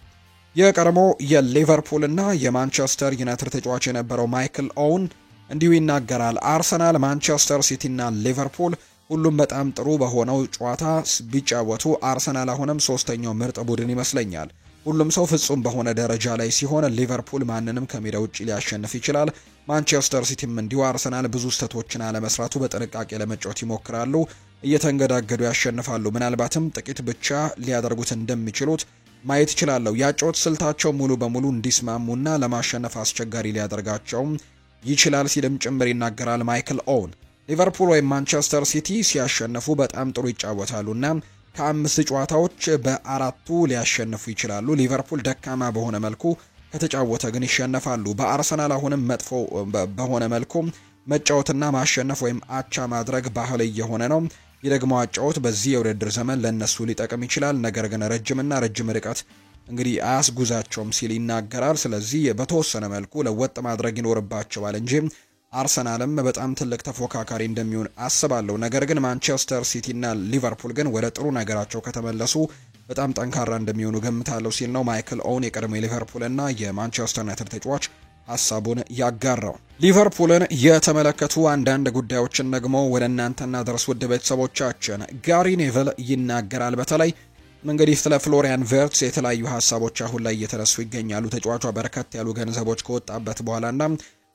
[SPEAKER 1] የቀድሞ የሊቨርፑል እና የማንቸስተር ዩናይትድ ተጫዋች የነበረው ማይክል ኦውን እንዲሁ ይናገራል። አርሰናል፣ ማንቸስተር ሲቲ እና ሊቨርፑል ሁሉም በጣም ጥሩ በሆነው ጨዋታ ቢጫወቱ አርሰናል አሁንም ሶስተኛው ምርጥ ቡድን ይመስለኛል። ሁሉም ሰው ፍጹም በሆነ ደረጃ ላይ ሲሆን ሊቨርፑል ማንንም ከሜዳ ውጪ ሊያሸንፍ ይችላል። ማንቸስተር ሲቲም እንዲሁ። አርሰናል ብዙ ስህተቶችን አለመስራቱ በጥንቃቄ ለመጫወት ይሞክራሉ፣ እየተንገዳገዱ ያሸንፋሉ። ምናልባትም ጥቂት ብቻ ሊያደርጉት እንደሚችሉት ማየት ይችላለሁ። ያጨዋወት ስልታቸው ሙሉ በሙሉ እንዲስማሙና ለማሸነፍ አስቸጋሪ ሊያደርጋቸው ይችላል ሲልም ጭምር ይናገራል ማይክል ኦውን። ሊቨርፑል ወይም ማንቸስተር ሲቲ ሲያሸንፉ በጣም ጥሩ ይጫወታሉና ከ5 ጨዋታዎች በ4ቱ ሊያሸንፉ ይችላሉ። ሊቨርፑል ደካማ በሆነ መልኩ ከተጫወተ ግን ይሸነፋሉ። በአርሰናል አሁንም መጥፎ በሆነ መልኩ መጫወትና ማሸነፍ ወይም አቻ ማድረግ ባህል እየሆነ ነው። ይህ ደግሞ አጫወት በዚህ የውድድር ዘመን ለነሱ ሊጠቅም ይችላል፣ ነገር ግን ረጅም ርቀት እንግዲህ አያስጉዛቸውም ሲል ይናገራል። ስለዚህ በተወሰነ መልኩ ለወጥ ማድረግ ይኖርባቸዋል እንጂ አርሰናልም በጣም ትልቅ ተፎካካሪ እንደሚሆን አስባለሁ። ነገር ግን ማንቸስተር ሲቲ እና ሊቨርፑል ግን ወደ ጥሩ ነገራቸው ከተመለሱ በጣም ጠንካራ እንደሚሆኑ ገምታለሁ ሲል ነው ማይክል ኦውን የቀድሞ የሊቨርፑል እና የማንቸስተር ዩናይትድ ተጫዋች ሀሳቡን ያጋራው። ሊቨርፑልን የተመለከቱ አንዳንድ ጉዳዮችን ደግሞ ወደ እናንተና ድረስ ውድ ቤተሰቦቻችን። ጋሪ ኔቭል ይናገራል። በተለይ እንግዲህ ስለ ፍሎሪያን ቨርትስ የተለያዩ ሀሳቦች አሁን ላይ እየተነሱ ይገኛሉ። ተጫዋቿ በርከት ያሉ ገንዘቦች ከወጣበት በኋላና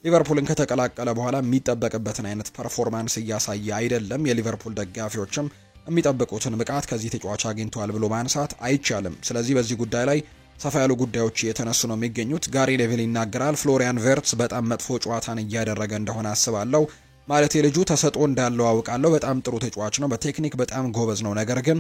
[SPEAKER 1] ሊቨርፑልን ከተቀላቀለ በኋላ የሚጠበቅበትን አይነት ፐርፎርማንስ እያሳየ አይደለም። የሊቨርፑል ደጋፊዎችም የሚጠብቁትን ብቃት ከዚህ ተጫዋች አግኝተዋል ብሎ ማንሳት አይቻልም። ስለዚህ በዚህ ጉዳይ ላይ ሰፋ ያሉ ጉዳዮች እየተነሱ ነው የሚገኙት። ጋሪ ኔቪል ይናገራል። ፍሎሪያን ቨርትስ በጣም መጥፎ ጨዋታን እያደረገ እንደሆነ አስባለሁ። ማለት የልጁ ተሰጥኦ እንዳለው አውቃለሁ። በጣም ጥሩ ተጫዋች ነው። በቴክኒክ በጣም ጎበዝ ነው። ነገር ግን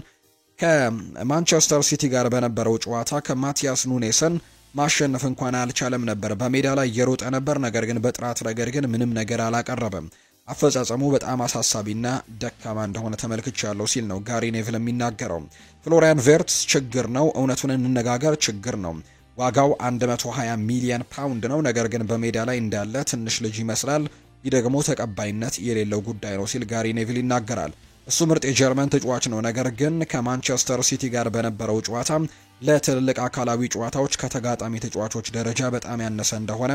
[SPEAKER 1] ከማንቸስተር ሲቲ ጋር በነበረው ጨዋታ ከማቲያስ ኑኔስን ማሸነፍ እንኳን አልቻለም ነበር። በሜዳ ላይ እየሮጠ ነበር፣ ነገር ግን በጥራት ረገድ ግን ምንም ነገር አላቀረበም። አፈጻጸሙ በጣም አሳሳቢና ደካማ እንደሆነ ተመልክቻለሁ ሲል ነው ጋሪ ኔቭል የሚናገረው። ፍሎሪያን ቨርትስ ችግር ነው፣ እውነቱን እንነጋገር ችግር ነው። ዋጋው 120 ሚሊዮን ፓውንድ ነው፣ ነገር ግን በሜዳ ላይ እንዳለ ትንሽ ልጅ ይመስላል። ይህ ደግሞ ተቀባይነት የሌለው ጉዳይ ነው ሲል ጋሪ ኔቭል ይናገራል። እሱ ምርጥ የጀርመን ተጫዋች ነው፣ ነገር ግን ከማንቸስተር ሲቲ ጋር በነበረው ጨዋታ ለትልልቅ አካላዊ ጨዋታዎች ከተጋጣሚ ተጫዋቾች ደረጃ በጣም ያነሰ እንደሆነ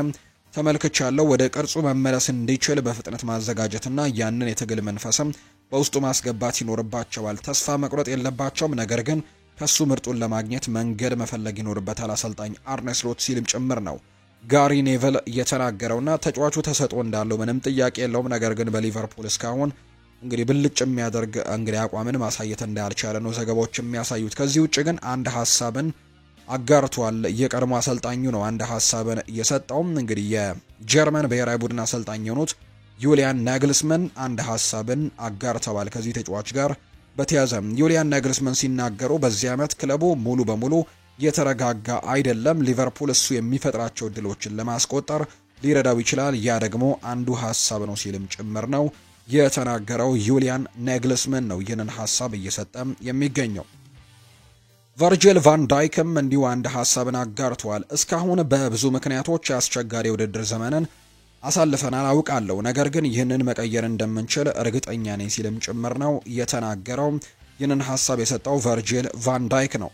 [SPEAKER 1] ተመልክቻለሁ። ወደ ቅርጹ መመለስ እንዲችል በፍጥነት ማዘጋጀትና ያንን የትግል መንፈስም በውስጡ ማስገባት ይኖርባቸዋል። ተስፋ መቁረጥ የለባቸውም፣ ነገር ግን ከሱ ምርጡን ለማግኘት መንገድ መፈለግ ይኖርበታል አሰልጣኝ አርነ ስሎት ሲልም ጭምር ነው ጋሪ ኔቭል የተናገረውና ተጫዋቹ ተሰጥኦ እንዳለው ምንም ጥያቄ የለውም። ነገር ግን በሊቨርፑል እስካሁን እንግዲህ ብልጭ የሚያደርግ እንግዲህ አቋምን ማሳየት እንዳልቻለ ነው ዘገባዎች የሚያሳዩት። ከዚህ ውጭ ግን አንድ ሀሳብን አጋርቷል። የቀድሞ አሰልጣኙ ነው አንድ ሀሳብን የሰጠውም። እንግዲህ የጀርመን ብሔራዊ ቡድን አሰልጣኝ የሆኑት ዩሊያን ናግልስመን አንድ ሀሳብን አጋርተዋል ከዚህ ተጫዋች ጋር በተያያዘ። ዩሊያን ናግልስመን ሲናገሩ በዚህ ዓመት ክለቡ ሙሉ በሙሉ የተረጋጋ አይደለም። ሊቨርፑል እሱ የሚፈጥራቸው እድሎችን ለማስቆጠር ሊረዳው ይችላል። ያ ደግሞ አንዱ ሀሳብ ነው ሲልም ጭምር ነው የተናገረው። ዩሊያን ናግልስመን ነው ይህንን ሀሳብ እየሰጠ የሚገኘው። ቨርጂል ቫን ዳይክም እንዲሁ አንድ ሀሳብን አጋርተዋል። እስካሁን በብዙ ምክንያቶች አስቸጋሪ የውድድር ዘመንን አሳልፈናል አውቃለሁ፣ ነገር ግን ይህንን መቀየር እንደምንችል እርግጠኛ ነኝ ሲልም ጭምር ነው የተናገረው። ይህንን ሀሳብ የሰጠው ቨርጂል ቫን ዳይክ ነው።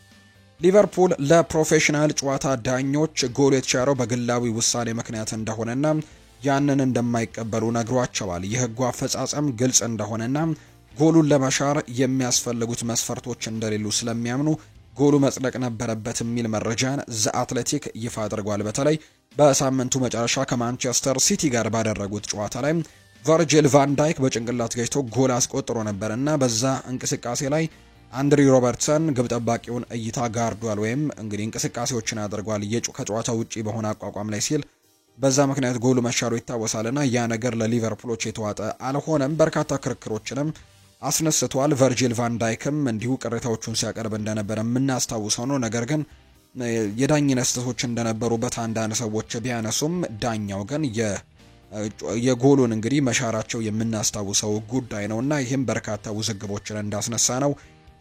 [SPEAKER 1] ሊቨርፑል ለፕሮፌሽናል ጨዋታ ዳኞች ጎል የተሻረው በግላዊ ውሳኔ ምክንያት እንደሆነና ያንን እንደማይቀበሉ ነግሯቸዋል። የህጉ አፈጻጸም ግልጽ እንደሆነና ጎሉን ለመሻር የሚያስፈልጉት መስፈርቶች እንደሌሉ ስለሚያምኑ ጎሉ መጽደቅ ነበረበት የሚል መረጃን ዘ አትሌቲክ ይፋ አድርጓል። በተለይ በሳምንቱ መጨረሻ ከማንቸስተር ሲቲ ጋር ባደረጉት ጨዋታ ላይ ቨርጂል ቫን ዳይክ በጭንቅላት ገጭቶ ጎል አስቆጥሮ ነበርና በዛ እንቅስቃሴ ላይ አንድሪ ሮበርትሰን ግብ ጠባቂውን እይታ ጋርዷል ወይም እንግዲህ እንቅስቃሴዎችን አድርጓል ከጨዋታ ውጪ በሆነ አቋቋም ላይ ሲል በዛ ምክንያት ጎሉ መሻሩ ይታወሳልና ያ ነገር ለሊቨርፑሎች የተዋጠ አልሆነም። በርካታ ክርክሮችንም አስነስቷል። ቨርጂል ቫን ዳይክም እንዲሁ ቅሬታዎቹን ሲያቀርብ እንደነበረ የምናስታውሰው ነው። ነገር ግን የዳኝነት ስህተቶች እንደነበሩበት አንዳንድ ሰዎች ቢያነሱም ዳኛው ግን የጎሉን እንግዲህ መሻራቸው የምናስታውሰው ጉዳይ ነውና ይህም በርካታ ውዝግቦችን እንዳስነሳ ነው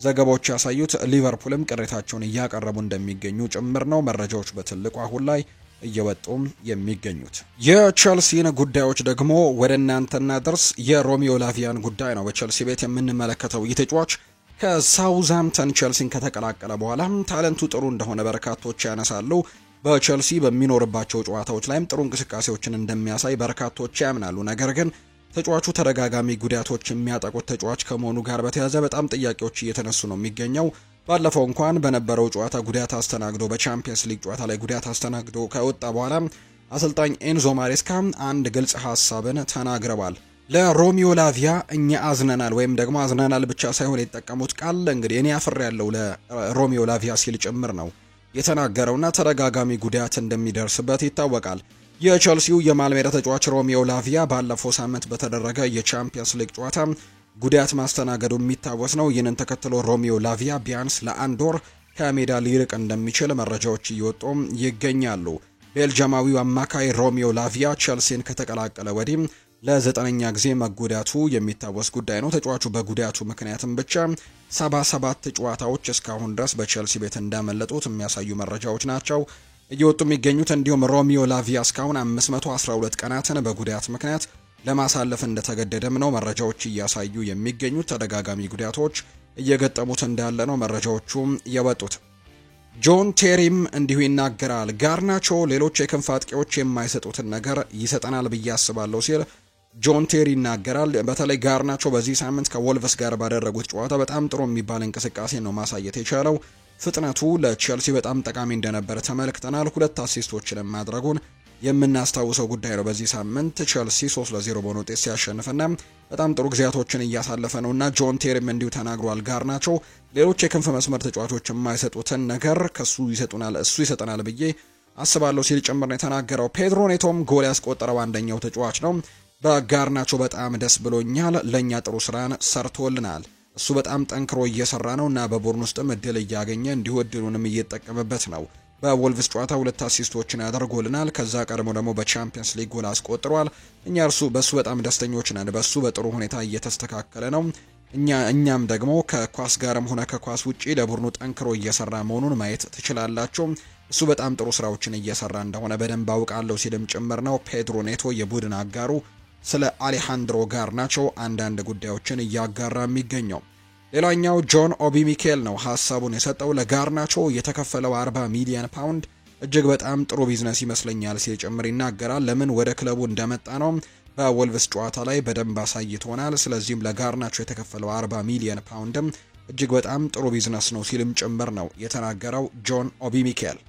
[SPEAKER 1] ዘገባዎች ያሳዩት። ሊቨርፑልም ቅሬታቸውን እያቀረቡ እንደሚገኙ ጭምር ነው መረጃዎች በትልቁ አሁን ላይ እየወጡም የሚገኙት። የቸልሲን ጉዳዮች ደግሞ ወደ እናንተና ድርስ የሮሚዮ ላቪያን ጉዳይ ነው በቸልሲ ቤት የምንመለከተው። ይህ ተጫዋች ከሳውዝሃምፕተን ቸልሲን ከተቀላቀለ በኋላ ታለንቱ ጥሩ እንደሆነ በርካቶች ያነሳሉ። በቼልሲ በሚኖርባቸው ጨዋታዎች ላይም ጥሩ እንቅስቃሴዎችን እንደሚያሳይ በርካቶች ያምናሉ። ነገር ግን ተጫዋቹ ተደጋጋሚ ጉዳቶች የሚያጠቁት ተጫዋች ከመሆኑ ጋር በተያያዘ በጣም ጥያቄዎች እየተነሱ ነው የሚገኘው። ባለፈው እንኳን በነበረው ጨዋታ ጉዳት አስተናግዶ በቻምፒየንስ ሊግ ጨዋታ ላይ ጉዳት አስተናግዶ ከወጣ በኋላ አሰልጣኝ ኤንዞ ማሬስካ አንድ ግልጽ ሀሳብን ተናግረዋል። ለሮሚዮ ላቪያ እኛ አዝነናል፣ ወይም ደግሞ አዝነናል ብቻ ሳይሆን የተጠቀሙት ቃል እንግዲህ እኔ አፍሬ ያለው ለሮሚዮ ላቪያ ሲል ጭምር ነው የተናገረውና ተደጋጋሚ ጉዳት እንደሚደርስበት ይታወቃል። የቼልሲው የመሃል ሜዳ ተጫዋች ሮሚዮ ላቪያ ባለፈው ሳምንት በተደረገ የቻምፒየንስ ሊግ ጨዋታ ጉዳት ማስተናገዱ የሚታወስ ነው። ይህንን ተከትሎ ሮሚዮ ላቪያ ቢያንስ ለአንድ ወር ከሜዳ ሊርቅ እንደሚችል መረጃዎች እየወጡ ይገኛሉ። ቤልጂያማዊው አማካይ ሮሚዮ ላቪያ ቼልሲን ከተቀላቀለ ወዲህ ለ9ኛ ጊዜ መጎዳቱ የሚታወስ ጉዳይ ነው። ተጫዋቹ በጉዳቱ ምክንያትም ብቻ 77 ጨዋታዎች እስካሁን ድረስ በቼልሲ ቤት እንዳመለጡት የሚያሳዩ መረጃዎች ናቸው እየወጡ የሚገኙት። እንዲሁም ሮሚዮ ላቪያ እስካሁን 512 ቀናትን በጉዳት ምክንያት ለማሳለፍ እንደተገደደም ነው መረጃዎች እያሳዩ የሚገኙት። ተደጋጋሚ ጉዳቶች እየገጠሙት እንዳለ ነው መረጃዎቹ የወጡት። ጆን ቴሪም እንዲሁ ይናገራል። ጋርናቾ ሌሎች የክንፍ አጥቂዎች የማይሰጡትን ነገር ይሰጠናል ብዬ አስባለሁ ሲል ጆን ቴሪ ይናገራል። በተለይ ጋርናቾ በዚህ ሳምንት ከወልቭስ ጋር ባደረጉት ጨዋታ በጣም ጥሩ የሚባል እንቅስቃሴ ነው ማሳየት የቻለው። ፍጥነቱ ለቼልሲ በጣም ጠቃሚ እንደነበረ ተመልክተናል። 2 አሲስቶችንም ማድረጉን የምናስታውሰው ጉዳይ ነው። በዚህ ሳምንት ቼልሲ 3-0 በሆነ ውጤት ሲያሸንፍና በጣም ጥሩ ጊዜያቶችን እያሳለፈ ነውና ጆን ቴሪም እንዲሁ ተናግሯል። ጋርናቾ ሌሎች የክንፍ መስመር ተጫዋቾች የማይሰጡትን ነገር እሱ ይሰጠናል ብዬ አስባለሁ ሲል ጭምር ነው የተናገረው። ፔድሮ ኔቶም ጎል ያስቆጠረው አንደኛው ተጫዋች ነው። በጋርናቾ በጣም ደስ ብሎኛል፣ ለኛ ጥሩ ስራን ሰርቶልናል። እሱ በጣም ጠንክሮ እየሰራ ነውና በቡድን ውስጥም እድል እያገኘ እንዲሁ እድሉንም እየተጠቀመበት ነው። በወልቭስ ጨዋታ 2 አሲስቶችን ያደርጎልናል። ከዛ ቀድሞ ደግሞ በቻምፒየንስ ሊግ ጎል አስቆጥሯል። እኛ በሱ በጣም ደስተኞች ነን። በሱ በጥሩ ሁኔታ እየተስተካከለ ነው። እኛም ደግሞ ከኳስ ጋርም ሆነ ከኳስ ውጪ ለቡድኑ ጠንክሮ እየሰራ መሆኑን ማየት ትችላላችሁ። እሱ በጣም ጥሩ ስራዎችን እየሰራ እንደሆነ በደንብ አውቃለሁ ሲልም ጭምር ነው ፔድሮ ኔቶ የቡድን አጋሩ ስለ አሌሃንድሮ ጋርናቾ አንዳንድ ጉዳዮችን እያጋራ የሚገኘው። ሌላኛው ጆን ኦቢ ሚኬል ነው ሀሳቡን የሰጠው። ለጋርናቾ የተከፈለው 40 ሚሊዮን ፓውንድ እጅግ በጣም ጥሩ ቢዝነስ ይመስለኛል ሲል ጭምር ይናገራል። ለምን ወደ ክለቡ እንደመጣ ነው በወልቭስ ጨዋታ ላይ በደንብ አሳይቶናል። ስለዚህም ለጋርናቾ የተከፈለው 40 ሚሊዮን ፓውንድም እጅግ በጣም ጥሩ ቢዝነስ ነው ሲልም ጭምር ነው የተናገረው ጆን ኦቢ ሚኬል።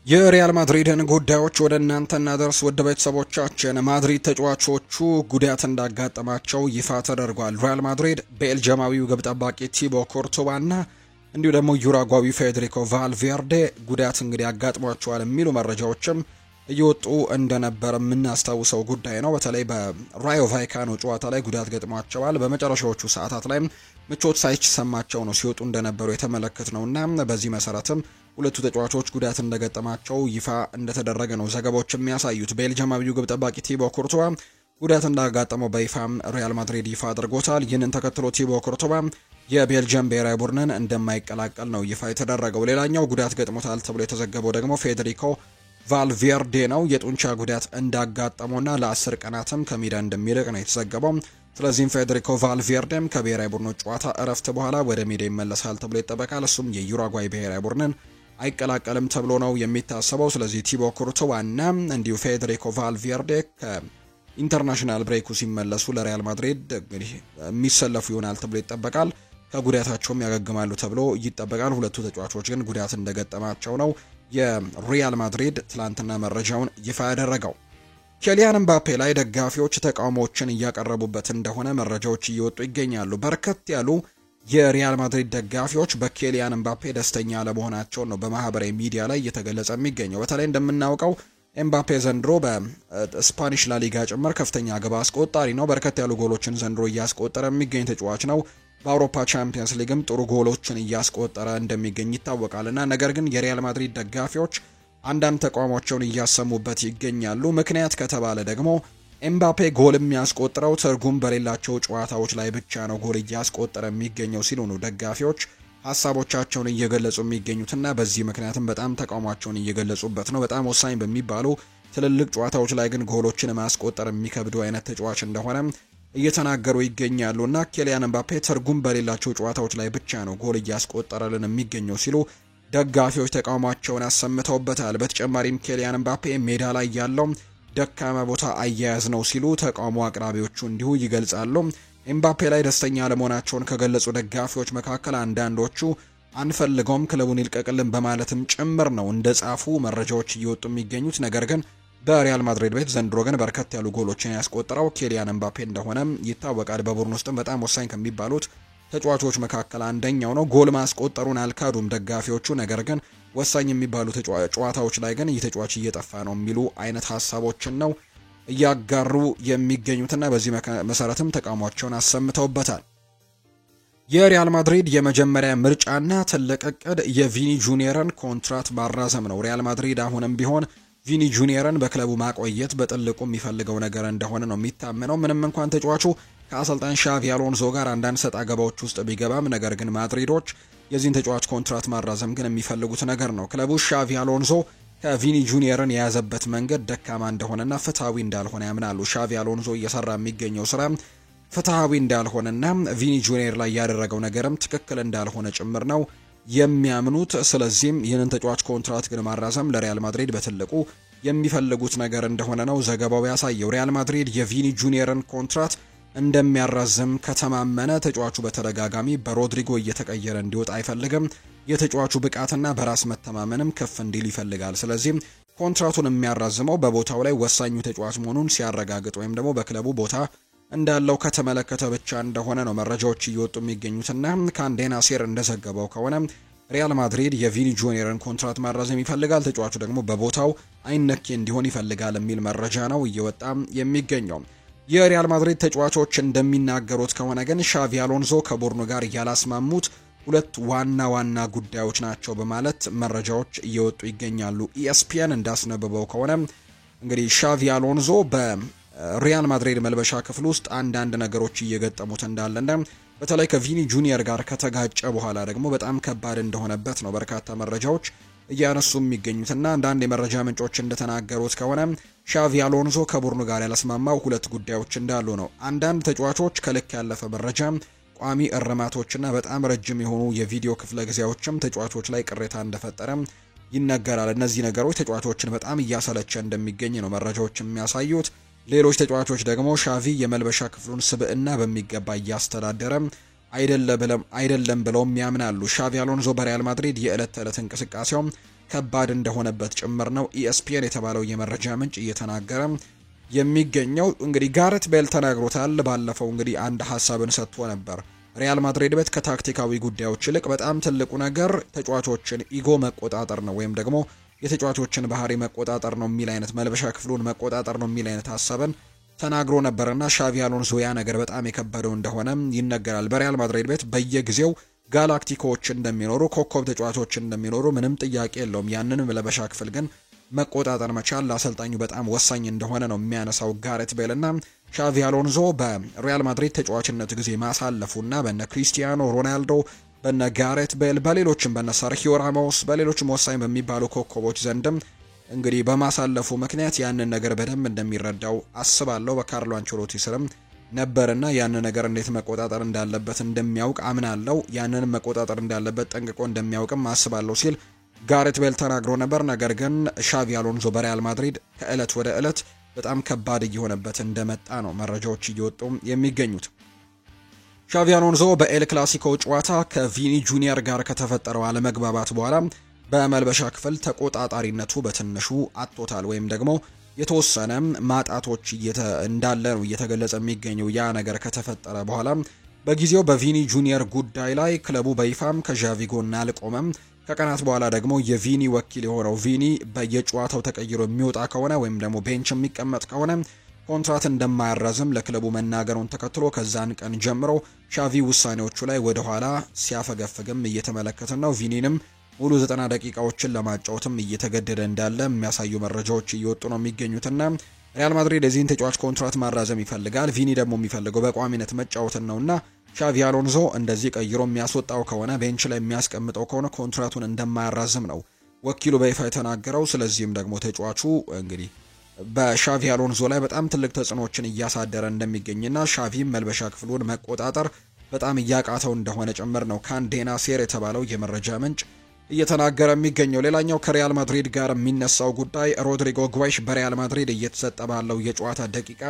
[SPEAKER 1] የሪያል ማድሪድን ጉዳዮች ወደ እናንተ እናደርስ ውድ ቤተሰቦቻችን። ማድሪድ ተጫዋቾቹ ጉዳት እንዳጋጠማቸው ይፋ ተደርጓል። ሪያል ማድሪድ ቤልጂያማዊው ግብ ጠባቂ ቲቦ ኮርቶባና እንዲሁ ደግሞ ዩራጓዊ ፌዴሪኮ ቫልቬርዴ ጉዳት እንግዲህ አጋጥሟቸዋል የሚሉ መረጃዎችም እየወጡ እንደነበር የምናስታውሰው ጉዳይ ነው። በተለይ በራዮ ቫይካኖ ጨዋታ ላይ ጉዳት ገጥሟቸዋል። በመጨረሻዎቹ ሰዓታት ላይ ምቾት ሳይሰማቸው ነው ሲወጡ እንደነበሩ የተመለከት ነውና በዚህ መሰረትም ሁለቱ ተጫዋቾች ጉዳት እንደገጠማቸው ይፋ እንደተደረገ ነው ዘገባዎች የሚያሳዩት። ቤልጂያማዊው ግብ ጠባቂ ቲቦ ኮርቶባ ጉዳት እንዳጋጠመው በይፋም ሪያል ማድሪድ ይፋ አድርጎታል። ይህንን ተከትሎ ቲቦ ኮርቶባ የቤልጂየም ብሔራዊ ቡድንን እንደማይቀላቀል ነው ይፋ የተደረገው። ሌላኛው ጉዳት ገጥሞታል ተብሎ የተዘገበው ደግሞ ፌዴሪኮ ቫልቬርዴ ነው። የጡንቻ ጉዳት እንዳጋጠመውና ለ10 ቀናትም ከሜዳ እንደሚርቅ ነው የተዘገበው። ስለዚህም ፌዴሪኮ ቫልቬርዴም ከብሔራዊ ቡድኑ ጨዋታ እረፍት በኋላ ወደ ሜዳ ይመለሳል ተብሎ ይጠበቃል። እሱም የዩራጓይ ብሔራዊ ቡድንን አይቀላቀልም ተብሎ ነው የሚታሰበው። ስለዚህ ቲቦ ኩርቱዋና እንዲሁ ፌዴሪኮ ቫልቬርዴ ከኢንተርናሽናል ብሬኩ ሲመለሱ ለሪያል ማድሪድ እንግዲህ የሚሰለፉ ይሆናል ተብሎ ይጠበቃል። ከጉዳታቸውም ያገግማሉ ተብሎ ይጠበቃል። ሁለቱ ተጫዋቾች ግን ጉዳት እንደገጠማቸው ነው የሪያል ማድሪድ ትላንትና መረጃውን ይፋ ያደረገው። ኬሊያን ምባፔ ላይ ደጋፊዎች ተቃውሞዎችን እያቀረቡበት እንደሆነ መረጃዎች እየወጡ ይገኛሉ። በርከት ያሉ የሪያል ማድሪድ ደጋፊዎች በኬሊያን ምባፔ ደስተኛ አለመሆናቸው ነው በማህበራዊ ሚዲያ ላይ እየተገለጸ የሚገኘው። በተለይ እንደምናውቀው ኤምባፔ ዘንድሮ በስፓኒሽ ላሊጋ ጭምር ከፍተኛ ግብ አስቆጣሪ ነው። በርከት ያሉ ጎሎችን ዘንድሮ እያስቆጠረ የሚገኝ ተጫዋች ነው። በአውሮፓ ቻምፒየንስ ሊግም ጥሩ ጎሎችን እያስቆጠረ እንደሚገኝ ይታወቃልና ነገር ግን የሪያል ማድሪድ ደጋፊዎች አንዳንድ ተቃውሟቸውን እያሰሙበት ይገኛሉ። ምክንያት ከተባለ ደግሞ ኤምባፔ ጎል የሚያስቆጥረው ትርጉም በሌላቸው ጨዋታዎች ላይ ብቻ ነው ጎል እያስቆጠረ የሚገኘው ሲሉ ነው ደጋፊዎች ሀሳቦቻቸውን እየገለጹ የሚገኙትና በዚህ ምክንያትም በጣም ተቃውሟቸውን እየገለጹበት ነው። በጣም ወሳኝ በሚባሉ ትልልቅ ጨዋታዎች ላይ ግን ጎሎችን ማስቆጠር የሚከብዱ አይነት ተጫዋች እንደሆነ እየተናገሩ ይገኛሉና ኬሊያን ምባፔ ትርጉም በሌላቸው ጨዋታዎች ላይ ብቻ ነው ጎል እያስቆጠረልን የሚገኘው ሲሉ ደጋፊዎች ተቃውሟቸውን አሰምተውበታል። በተጨማሪም ኬሊያን ምባፔ ሜዳ ላይ ያለው ደካማ ቦታ አያያዝ ነው ሲሉ ተቃውሞ አቅራቢዎቹ እንዲሁ ይገልጻሉ። ኤምባፔ ላይ ደስተኛ ለመሆናቸውን ከገለጹ ደጋፊዎች መካከል አንዳንዶቹ አንፈልገውም ክለቡን ይልቀቅልን በማለትም ጭምር ነው እንደ ጻፉ መረጃዎች እየወጡ የሚገኙት። ነገር ግን በሪያል ማድሪድ ቤት ዘንድሮ ግን በርከት ያሉ ጎሎችን ያስቆጠረው ኬሊያን ምባፔ እንደሆነ ይታወቃል። በቡድን ውስጥም በጣም ወሳኝ ከሚባሉት ተጫዋቾች መካከል አንደኛው ነው። ጎል ማስቆጠሩን አልካዱም ደጋፊዎቹ። ነገር ግን ወሳኝ የሚባሉ ጨዋታዎች ላይ ግን ይህ ተጫዋች እየጠፋ ነው የሚሉ አይነት ሀሳቦችን ነው እያጋሩ የሚገኙትና በዚህ መሰረትም ተቃውሟቸውን አሰምተውበታል። የሪያል ማድሪድ የመጀመሪያ ምርጫና ትልቅ እቅድ የቪኒ ጁኒየርን ኮንትራት ማራዘም ነው። ሪያል ማድሪድ አሁንም ቢሆን ቪኒ ጁኒየርን በክለቡ ማቆየት በጥልቁ የሚፈልገው ነገር እንደሆነ ነው የሚታመነው። ምንም እንኳን ተጫዋቹ ከአሰልጣኝ ሻቪ አሎንሶ ጋር አንዳንድ ሰጣ ገባዎች ውስጥ ቢገባም፣ ነገር ግን ማድሪዶች የዚህን ተጫዋች ኮንትራት ማራዘም ግን የሚፈልጉት ነገር ነው። ክለቡ ሻቪ አሎንሶ ከቪኒ ጁኒየርን የያዘበት መንገድ ደካማ እንደሆነና ፍትሐዊ እንዳልሆነ ያምናሉ። ሻቪ አሎንሶ እየሰራ የሚገኘው ስራ ፍትሐዊ እንዳልሆነና ቪኒ ጁኒየር ላይ ያደረገው ነገርም ትክክል እንዳልሆነ ጭምር ነው የሚያምኑት። ስለዚህም ይህንን ተጫዋች ኮንትራት ግን ማራዘም ለሪያል ማድሪድ በትልቁ የሚፈልጉት ነገር እንደሆነ ነው ዘገባው ያሳየው። ሪያል ማድሪድ የቪኒ ጁኒየርን ኮንትራት እንደሚያራዝም ከተማመነ ተጫዋቹ በተደጋጋሚ በሮድሪጎ እየተቀየረ እንዲወጣ አይፈልግም። የተጫዋቹ ብቃትና በራስ መተማመንም ከፍ እንዲል ይፈልጋል። ስለዚህም ኮንትራቱን የሚያራዝመው በቦታው ላይ ወሳኙ ተጫዋች መሆኑን ሲያረጋግጥ ወይም ደግሞ በክለቡ ቦታ እንዳለው ከተመለከተ ብቻ እንደሆነ ነው መረጃዎች እየወጡ የሚገኙትና ካንዴና ሴር እንደዘገበው ከሆነ ሪያል ማድሪድ የቪኒ ጁኒየርን ኮንትራት ማራዘም ይፈልጋል። ተጫዋቹ ደግሞ በቦታው አይነኬ እንዲሆን ይፈልጋል የሚል መረጃ ነው እየወጣ የሚገኘው። የሪያል ማድሪድ ተጫዋቾች እንደሚናገሩት ከሆነ ግን ሻቪ አሎንሶ ከቡድኑ ጋር ያላስማሙት ሁለት ዋና ዋና ጉዳዮች ናቸው በማለት መረጃዎች እየወጡ ይገኛሉ። ኢኤስፒኤን እንዳስነበበው ከሆነ እንግዲህ ሻቪ አሎንሶ በሪያል ማድሪድ መልበሻ ክፍል ውስጥ አንዳንድ ነገሮች እየገጠሙት እንዳለና በተለይ ከቪኒ ጁኒየር ጋር ከተጋጨ በኋላ ደግሞ በጣም ከባድ እንደሆነበት ነው በርካታ መረጃዎች እያነሱ የሚገኙትና አንዳንድ የመረጃ ምንጮች እንደተናገሩት ከሆነ ሻቪ አሎንሶ ከቡድኑ ጋር ያለስማማው ሁለት ጉዳዮች እንዳሉ ነው። አንዳንድ ተጫዋቾች ከልክ ያለፈ መረጃ፣ ቋሚ እርማቶችና በጣም ረጅም የሆኑ የቪዲዮ ክፍለ ጊዜዎችም ተጫዋቾች ላይ ቅሬታ እንደፈጠረ ይነገራል። እነዚህ ነገሮች ተጫዋቾችን በጣም እያሰለቸ እንደሚገኝ ነው መረጃዎች የሚያሳዩት። ሌሎች ተጫዋቾች ደግሞ ሻቪ የመልበሻ ክፍሉን ስብዕና በሚገባ እያስተዳደረ አይደለም ብለውም ያምናሉ። ሻቪ አሎንሶ በሪያል ማድሪድ የዕለት ተዕለት እንቅስቃሴውም ከባድ እንደሆነበት ጭምር ነው ኢኤስፒኤን የተባለው የመረጃ ምንጭ እየተናገረ የሚገኘው። እንግዲህ ጋሬት ቤል ተናግሮታል። ባለፈው እንግዲህ አንድ ሀሳብን ሰጥቶ ነበር። ሪያል ማድሪድ ቤት ከታክቲካዊ ጉዳዮች ይልቅ በጣም ትልቁ ነገር ተጫዋቾችን ኢጎ መቆጣጠር ነው ወይም ደግሞ የተጫዋቾችን ባህሪ መቆጣጠር ነው የሚል አይነት መልበሻ ክፍሉን መቆጣጠር ነው የሚል አይነት ሀሳብን ተናግሮ ነበርና ሻቪ አሎንሶ ያ ነገር በጣም የከበደው እንደሆነ ይነገራል። በሪያል ማድሪድ ቤት በየጊዜው ጋላክቲኮዎች እንደሚኖሩ፣ ኮከብ ተጫዋቾች እንደሚኖሩ ምንም ጥያቄ የለውም። ያንን መልበሻ ክፍል ግን መቆጣጠር መቻል ለአሰልጣኙ በጣም ወሳኝ እንደሆነ ነው የሚያነሳው ጋሬት ቤልና ሻቪ አሎንሶ በሪያል ማድሪድ ተጫዋችነት ጊዜ ማሳለፉና በነ ክሪስቲያኖ ሮናልዶ በነ ጋሬት ቤል በሌሎችም በነ ሰርሂዮ ራሞስ በሌሎችም ወሳኝ በሚባሉ ኮከቦች ዘንድም እንግዲህ በማሳለፉ ምክንያት ያንን ነገር በደንብ እንደሚረዳው አስባለሁ። በካርሎ አንቸሎቲ ስርም ነበርና ያንን ነገር እንዴት መቆጣጠር እንዳለበት እንደሚያውቅ አምናለሁ። ያንን መቆጣጠር እንዳለበት ጠንቅቆ እንደሚያውቅም አስባለሁ ሲል ጋሬት ቤል ተናግሮ ነበር። ነገር ግን ሻቪ አሎንሶ በሪያል ማድሪድ ከእለት ወደ እለት በጣም ከባድ እየሆነበት እንደመጣ ነው መረጃዎች እየወጡ የሚገኙት። ሻቪ አሎንሶ በኤል ክላሲኮ ጨዋታ ከቪኒ ጁኒየር ጋር ከተፈጠረው አለመግባባት በኋላ በመልበሻ ክፍል ተቆጣጣሪነቱ በትንሹ አጥቶታል ወይም ደግሞ የተወሰነ ማጣቶች እንዳለ ነው እየተገለጸ የሚገኘው። ያ ነገር ከተፈጠረ በኋላ በጊዜው በቪኒ ጁኒየር ጉዳይ ላይ ክለቡ በይፋም ከዣቪ ጎን አልቆመም። ከቀናት በኋላ ደግሞ የቪኒ ወኪል የሆነው ቪኒ በየጨዋታው ተቀይሮ የሚወጣ ከሆነ ወይም ደግሞ ቤንች የሚቀመጥ ከሆነ ኮንትራት እንደማያራዝም ለክለቡ መናገሩን ተከትሎ ከዛን ቀን ጀምሮ ሻቪ ውሳኔዎቹ ላይ ወደ ኋላ ሲያፈገፍግም እየተመለከትን ነው። ቪኒንም ሙሉ 90 ደቂቃዎችን ለማጫወትም እየተገደደ እንዳለ የሚያሳዩ መረጃዎች እየወጡ ነው የሚገኙትና ሪያል ማድሪድ የዚህን ተጫዋች ኮንትራት ማራዘም ይፈልጋል። ቪኒ ደግሞ የሚፈልገው በቋሚነት መጫወትን ነውና ሻቪ አሎንሶ እንደዚህ ቀይሮ የሚያስወጣው ከሆነ ቤንች ላይ የሚያስቀምጠው ከሆነ ኮንትራቱን እንደማያራዝም ነው ወኪሉ በይፋ የተናገረው። ስለዚህም ደግሞ ተጫዋቹ እንግዲህ በሻቪ አሎንሶ ላይ በጣም ትልቅ ተጽዕኖዎችን እያሳደረ እንደሚገኝና ሻቪም መልበሻ ክፍሉን መቆጣጠር በጣም እያቃተው እንደሆነ ጭምር ነው ካንዴና ሴር የተባለው የመረጃ ምንጭ እየተናገረ የሚገኘው። ሌላኛው ከሪያል ማድሪድ ጋር የሚነሳው ጉዳይ ሮድሪጎ ጉዋይሽ በሪያል ማድሪድ እየተሰጠ ባለው የጨዋታ ደቂቃ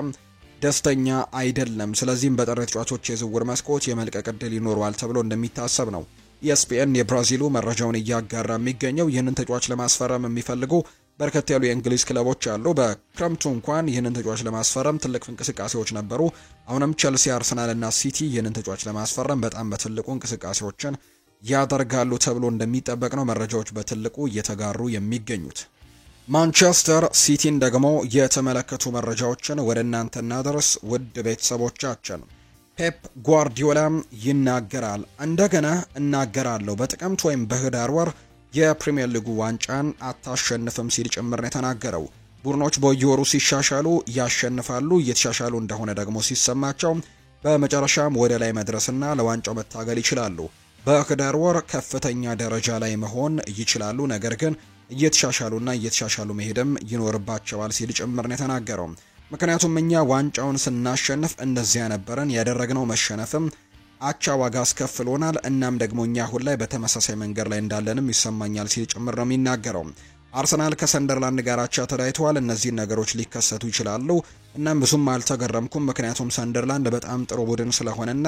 [SPEAKER 1] ደስተኛ አይደለም። ስለዚህም በጥር ተጫዋቾች የዝውውር መስኮት የመልቀቅ ዕድል ይኖረዋል ተብሎ እንደሚታሰብ ነው ኢኤስፒኤን የብራዚሉ መረጃውን እያጋራ የሚገኘው። ይህንን ተጫዋች ለማስፈረም የሚፈልጉ በርከት ያሉ የእንግሊዝ ክለቦች አሉ። በክረምቱ እንኳን ይህንን ተጫዋች ለማስፈረም ትልቅ እንቅስቃሴዎች ነበሩ። አሁንም ቸልሲ፣ አርሰናል እና ሲቲ ይህንን ተጫዋች ለማስፈረም በጣም በትልቁ እንቅስቃሴዎችን ያደርጋሉ ተብሎ እንደሚጠበቅ ነው መረጃዎች በትልቁ እየተጋሩ የሚገኙት። ማንቸስተር ሲቲን ደግሞ የተመለከቱ መረጃዎችን ወደ እናንተ እናደርስ ውድ ቤተሰቦቻችን። ፔፕ ጓርዲዮላ ይናገራል። እንደገና እናገራለሁ፣ በጥቅምት ወይም በህዳር ወር የፕሪሚየር ሊጉ ዋንጫን አታሸንፍም ሲል ጭምር ነው የተናገረው። ቡድኖች በየወሩ ሲሻሻሉ ያሸንፋሉ፣ እየተሻሻሉ እንደሆነ ደግሞ ሲሰማቸው በመጨረሻም ወደ ላይ መድረስና ለዋንጫው መታገል ይችላሉ። በህዳር ወር ከፍተኛ ደረጃ ላይ መሆን ይችላሉ፣ ነገር ግን እየተሻሻሉ መሄድም ይኖርባቸዋል ሲል ጭምር ነው የተናገረው። ምክንያቱም እኛ ዋንጫውን ስናሸንፍ እንደዚያ ነበረን፣ ያደረግነው መሸነፍም አቻ ዋጋ አስከፍሎናል። እናም ደግሞ እኛ አሁን ላይ በተመሳሳይ መንገድ ላይ እንዳለንም ይሰማኛል ሲል ጭምር ነው የሚናገረው። አርሰናል ከሰንደርላንድ ጋር አቻ ተለያይተዋል። እነዚህን ነገሮች ሊከሰቱ ይችላሉ። እናም ብዙም አልተገረምኩም፣ ምክንያቱም ሰንደርላንድ በጣም ጥሩ ቡድን ስለሆነና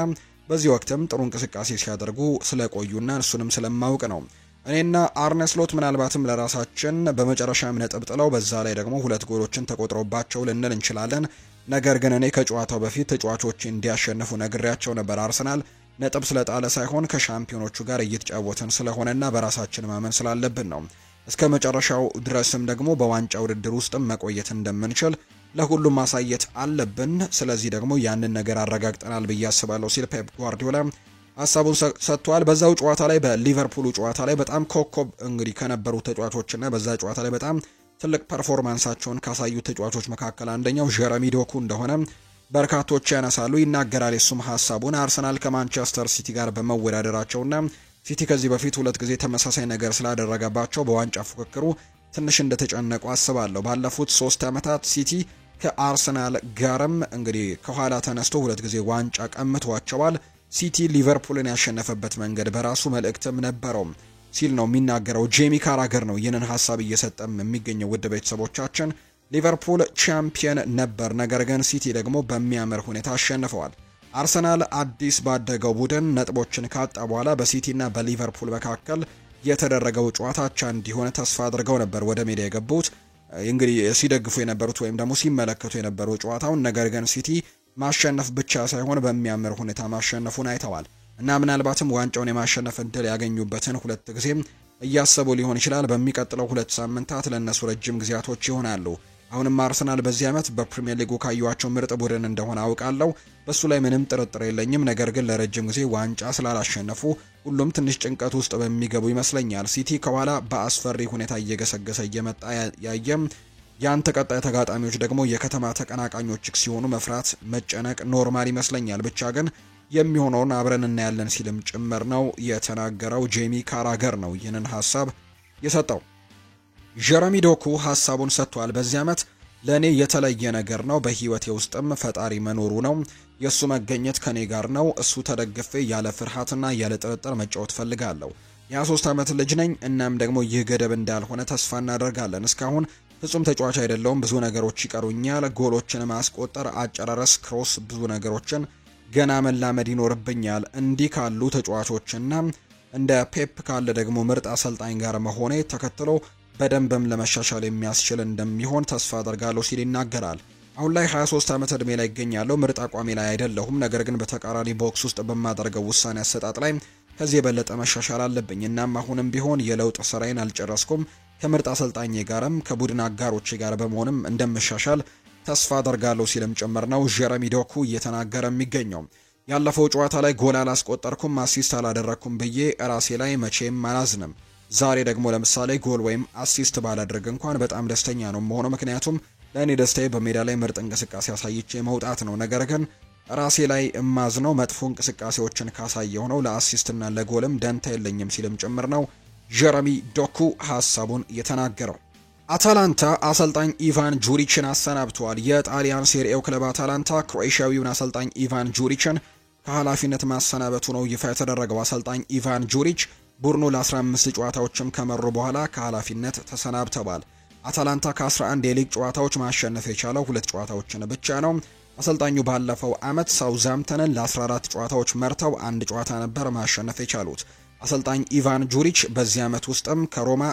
[SPEAKER 1] በዚህ ወቅትም ጥሩ እንቅስቃሴ ሲያደርጉ ስለቆዩና እሱንም ስለማውቅ ነው። እኔና አርነ ስሎት ምናልባትም ለራሳችን በመጨረሻም ነጥብ ጥለው በዛ ላይ ደግሞ 2 ጎሎችን ተቆጥሮባቸው ልንል እንችላለን። ነገር ግን እኔ ከጨዋታው በፊት ተጫዋቾች እንዲያሸንፉ ነግሬያቸው ነበር። አርሰናል ነጥብ ስለጣለ ሳይሆን ከሻምፒዮኖቹ ጋር እየተጫወተን ስለሆነና በራሳችን ማመን ስላለብን ነው። እስከ መጨረሻው ድረስም ደግሞ በዋንጫ ውድድር ውስጥም መቆየት እንደምንችል ለሁሉም ማሳየት አለብን። ስለዚህ ደግሞ ያንን ነገር አረጋግጠናል ብዬ አስባለሁ ሲል ፔፕ ጓርዲዮላ ሀሳቡን ሰጥቷል። በዛው ጨዋታ ላይ በሊቨርፑሉ ጨዋታ ላይ በጣም ኮከብ እንግዲህ ከነበሩ ተጫዋቾችና በዛ ጨዋታ ላይ በጣም ትልቅ ፐርፎርማንሳቸውን ካሳዩ ተጫዋቾች መካከል አንደኛው ጀረሚ ዶኩ እንደሆነ በርካቶች ያነሳሉ፣ ይናገራል። የሱም ሀሳቡን አርሰናል ከማንቸስተር ሲቲ ጋር በመወዳደራቸውና ሲቲ ከዚህ በፊት 2 ጊዜ ተመሳሳይ ነገር ስላደረገባቸው በዋንጫ ፉክክሩ ትንሽ እንደተጨነቁ አስባለሁ። ባለፉት 3 ዓመታት ሲቲ ከአርሰናል ጋርም እንግዲህ ከኋላ ተነስቶ 2 ጊዜ ዋንጫ ቀምቷቸዋል። ሲቲ ሊቨርፑልን ያሸነፈበት መንገድ በራሱ መልእክትም ነበረው ሲል ነው የሚናገረው። ጄሚ ካራገር ነው ይህንን ሀሳብ እየሰጠም የሚገኘው። ውድ ቤተሰቦቻችን ሊቨርፑል ቻምፒየን ነበር፣ ነገር ግን ሲቲ ደግሞ በሚያምር ሁኔታ አሸንፈዋል። አርሰናል አዲስ ባደገው ቡድን ነጥቦችን ካጣ በኋላ በሲቲና በሊቨርፑል መካከል የተደረገው ጨዋታ አቻ እንዲሆን ተስፋ አድርገው ነበር ወደ ሜዳ የገቡት እንግዲህ ሲደግፉ የነበሩት ወይም ደግሞ ሲመለከቱ የነበሩ ጨዋታውን። ነገር ግን ሲቲ ማሸነፍ ብቻ ሳይሆን በሚያምር ሁኔታ ማሸነፉን አይተዋል እና ምናልባትም ዋንጫውን የማሸነፍ እድል ያገኙበትን 2 ጊዜም እያሰቡ ሊሆን ይችላል። በሚቀጥለው 2 ሳምንታት ለነሱ ረጅም ጊዜያቶች ይሆናሉ። አሁንም አርሰናል በዚህ ዓመት በፕሪሚየር ሊጉ ካዩዋቸው ምርጥ ቡድን እንደሆነ አውቃለሁ። በሱ ላይ ምንም ጥርጥር የለኝም። ነገር ግን ለረጅም ጊዜ ዋንጫ ስላላሸነፉ ሁሉም ትንሽ ጭንቀት ውስጥ በሚገቡ ይመስለኛል። ሲቲ ከኋላ በአስፈሪ ሁኔታ እየገሰገሰ እየመጣ ያየም ያን ተቀጣይ ተጋጣሚዎች ደግሞ የከተማ ተቀናቃኞች ሲሆኑ መፍራት፣ መጨነቅ ኖርማል ይመስለኛል። ብቻ ግን የሚሆነውን አብረን እናያለን ሲልም ጭምር ነው የተናገረው። ጄሚ ካራገር ነው ይህንን ሀሳብ የሰጠው። ጀረሚ ዶኩ ሀሳቡን ሰጥቷል። በዚህ ዓመት ለእኔ የተለየ ነገር ነው። በህይወቴ ውስጥም ፈጣሪ መኖሩ ነው። የእሱ መገኘት ከኔ ጋር ነው። እሱ ተደግፌ ያለ ፍርሃትና ያለ ጥርጥር መጫወት ፈልጋለሁ። የ23 ዓመት ልጅ ነኝ። እናም ደግሞ ይህ ገደብ እንዳልሆነ ተስፋ እናደርጋለን። እስካሁን ፍጹም ተጫዋች አይደለውም። ብዙ ነገሮች ይቀሩኛል። ጎሎችን ማስቆጠር፣ አጨራረስ፣ ክሮስ፣ ብዙ ነገሮችን ገና መላመድ ይኖርብኛል። እንዲህ ካሉ ተጫዋቾችና እንደ ፔፕ ካለ ደግሞ ምርጥ አሰልጣኝ ጋር መሆኔ ተከትሎ በደንብም ለመሻሻል የሚያስችል እንደሚሆን ተስፋ አደርጋለሁ ሲል ይናገራል። አሁን ላይ 23 ዓመት ዕድሜ ላይ ይገኛለሁ። ምርጥ አቋሜ ላይ አይደለሁም። ነገር ግን በተቃራኒ ቦክስ ውስጥ በማደርገው ውሳኔ አሰጣጥ ላይ ከዚህ የበለጠ መሻሻል አለብኝ። እናም አሁንም ቢሆን የለውጥ ስራዬን አልጨረስኩም። ከምርጥ አሰልጣኝ ጋርም ከቡድን አጋሮቼ ጋር በመሆንም እንደምሻሻል ተስፋ አደርጋለሁ ሲልም ጭምር ነው ጀረሚ ዶኩ እየተናገረ የሚገኘው። ያለፈው ጨዋታ ላይ ጎል አላስቆጠርኩም፣ አሲስት አላደረኩም ብዬ ራሴ ላይ መቼም አላዝንም። ዛሬ ደግሞ ለምሳሌ ጎል ወይም አሲስት ባላደርግ እንኳን በጣም ደስተኛ ነው መሆኑ። ምክንያቱም ለእኔ ደስታዬ በሜዳ ላይ ምርጥ እንቅስቃሴ አሳይቼ መውጣት ነው። ነገር ግን ራሴ ላይ እማዝነው መጥፎ እንቅስቃሴዎችን ካሳየው ነው። ለአሲስትና ለጎልም ደንታ የለኝም ሲልም ጭምር ነው ጀረሚ ዶኩ ሀሳቡን የተናገረው። አታላንታ አሰልጣኝ ኢቫን ጁሪችን አሰናብተዋል። የጣሊያን ሴሪኤው ክለብ አታላንታ ክሮኤሽያዊውን አሰልጣኝ ኢቫን ጁሪችን ከኃላፊነት ማሰናበቱ ነው ይፋ የተደረገው። አሰልጣኝ ኢቫን ጁሪች ቡድኑ ለ15 ጨዋታዎችም ከመሩ በኋላ ከኃላፊነት ተሰናብተዋል። አታላንታ ከ11 የሊግ ጨዋታዎች ማሸነፍ የቻለው 2 ጨዋታዎችን ብቻ ነው። አሰልጣኙ ባለፈው ዓመት ሳውዛምፕተንን ለ14 ጨዋታዎች መርተው 1 ጨዋታ ነበር ማሸነፍ የቻሉት። አሰልጣኝ ኢቫን ጁሪች በዚህ ዓመት ውስጥም ከሮማ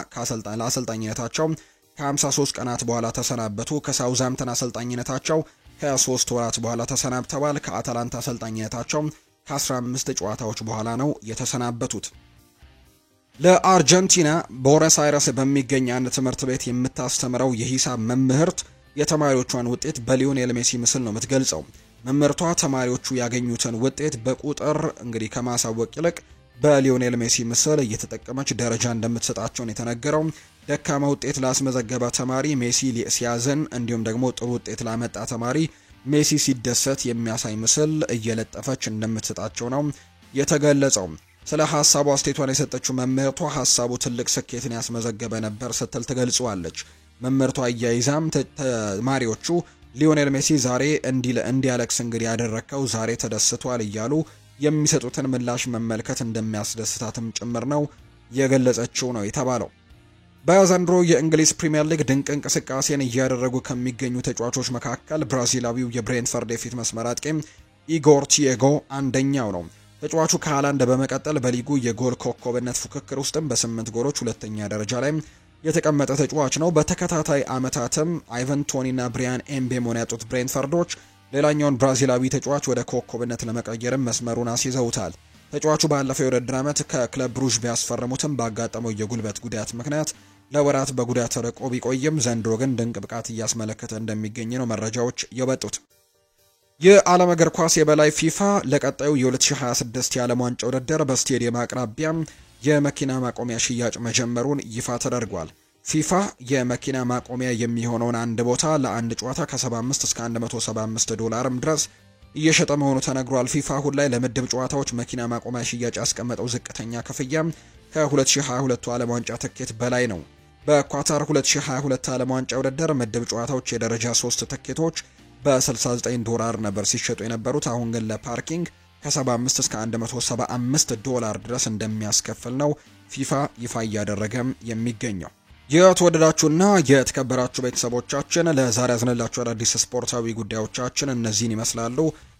[SPEAKER 1] ለአሰልጣኝነታቸው ከ53 ቀናት በኋላ ተሰናበቱ። ከሳውዛምፕተን አሰልጣኝነታቸው ከ3 ወራት በኋላ ተሰናብተዋል። ከአታላንታ አሰልጣኝነታቸው ከ15 ጨዋታዎች በኋላ ነው የተሰናበቱት። ለአርጀንቲና ቦነስ አይረስ በሚገኝ አንድ ትምህርት ቤት የምታስተምረው የሂሳብ መምህርት የተማሪዎቿን ውጤት በሊዮኔል ሜሲ ምስል ነው የምትገልጸው። መምህርቷ ተማሪዎቹ ያገኙትን ውጤት በቁጥር እንግዲህ ከማሳወቅ ይልቅ በሊዮኔል ሜሲ ምስል እየተጠቀመች ደረጃ እንደምትሰጣቸው ነው የተነገረው። ደካማ ውጤት ላስመዘገበ ተማሪ ሜሲ ሲያዝን፣ እንዲሁም ደግሞ ጥሩ ውጤት ላመጣ ተማሪ ሜሲ ሲደሰት የሚያሳይ ምስል እየለጠፈች እንደምትሰጣቸው ነው የተገለጸው። ስለ ሐሳቡ አስተያየቷን የሰጠችው መምህርቷ ሐሳቡ ትልቅ ስኬትን ያስመዘገበ ነበር ስትል ትገልጸዋለች። መምህርቷ አያይዛም ተማሪዎቹ ሊዮኔል ሜሲ ዛሬ እንዲያለቅስ እንግዲህ ያደረከው ዛሬ ተደስቷል እያሉ የሚሰጡትን ምላሽ መመልከት እንደሚያስደስታትም ጭምር ነው የገለጸችው ነው የተባለው። በዘንድሮ የእንግሊዝ ፕሪሚየር ሊግ ድንቅ እንቅስቃሴን እያደረጉ ከሚገኙ ተጫዋቾች መካከል ብራዚላዊው የብሬንትፈርድ የፊት መስመር አጥቂ ኢጎር ቲዬጎ አንደኛው ነው። ተጫዋቹ ከሃላንድ በመቀጠል በሊጉ የጎል ኮከብነት ፉክክር ውስጥም በ8 ጎሎች ሁለተኛ ደረጃ ላይ የተቀመጠ ተጫዋች ነው። በተከታታይ ዓመታትም አይቨን ቶኒና ብሪያን ኤምቤሞን ያጡት ብሬንትፈርዶች ሌላኛውን ብራዚላዊ ተጫዋች ወደ ኮከብነት ለመቀየርም መስመሩን አስይዘውታል። ተጫዋቹ ባለፈው የውድድር ዓመት ከክለብ ብሩዥ ቢያስፈርሙትም ባጋጠመው የጉልበት ጉዳት ምክንያት ለወራት በጉዳት ተርቆ ቢቆይም ዘንድሮ ግን ድንቅ ብቃት እያስመለከተ እንደሚገኝ ነው መረጃዎች የወጡት። የዓለም እግር ኳስ የበላይ ፊፋ ለቀጣዩ የ2026 የዓለም ዋንጫ ውድድር በስቴዲየም አቅራቢያ የመኪና ማቆሚያ ሽያጭ መጀመሩን ይፋ ተደርጓል። ፊፋ የመኪና ማቆሚያ የሚሆነውን አንድ ቦታ ለአንድ ጨዋታ ከ75 እስከ $175 ድረስ እየሸጠ መሆኑ ተነግሯል። ፊፋ አሁን ላይ ለምድብ ጨዋታዎች መኪና ማቆሚያ ሽያጭ ያስቀመጠው ዝቅተኛ ክፍያ ከ2022 ዓለም ዋንጫ ትኬት በላይ ነው። በኳታር 2022 ዓለም ዋንጫ ውድድር ምድብ ጨዋታዎች የደረጃ 3 ትኬቶች በ$69 ነበር ሲሸጡ የነበሩት። አሁን ግን ለፓርኪንግ ከ75 እስከ $175 ድረስ እንደሚያስከፍል ነው ፊፋ ይፋ እያደረገ የሚገኘው። የተወደዳችሁና የተከበራችሁ ቤተሰቦቻችን ለዛሬ ያዝነላችሁ አዳዲስ ስፖርታዊ ጉዳዮቻችን እነዚህን ይመስላሉ።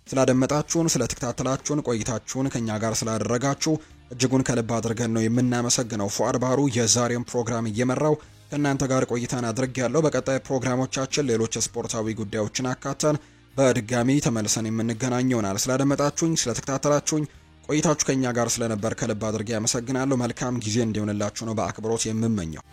[SPEAKER 1] ስላደመጣችሁን፣ ስለተከታተላችሁን፣ ቆይታችሁን ከኛ ጋር ስላደረጋችሁ እጅጉን ከልብ አድርገን ነው የምናመሰግነው። ፉአድ ባህሩ የዛሬውን ፕሮግራም እየመራው ከእናንተ ጋር ቆይታን አድርጌያለሁ። በቀጣይ ፕሮግራሞቻችን ሌሎች ስፖርታዊ ጉዳዮችን አካተን በድጋሚ ተመልሰን የምንገናኝ ይሆናል። ስላደመጣችሁኝ፣ ስለተከታተላችሁኝ ቆይታችሁ ከኛ ጋር ስለነበር ከልብ አድርጌ ያመሰግናለሁ። መልካም ጊዜ እንዲሆንላችሁ ነው በአክብሮት የምመኘው።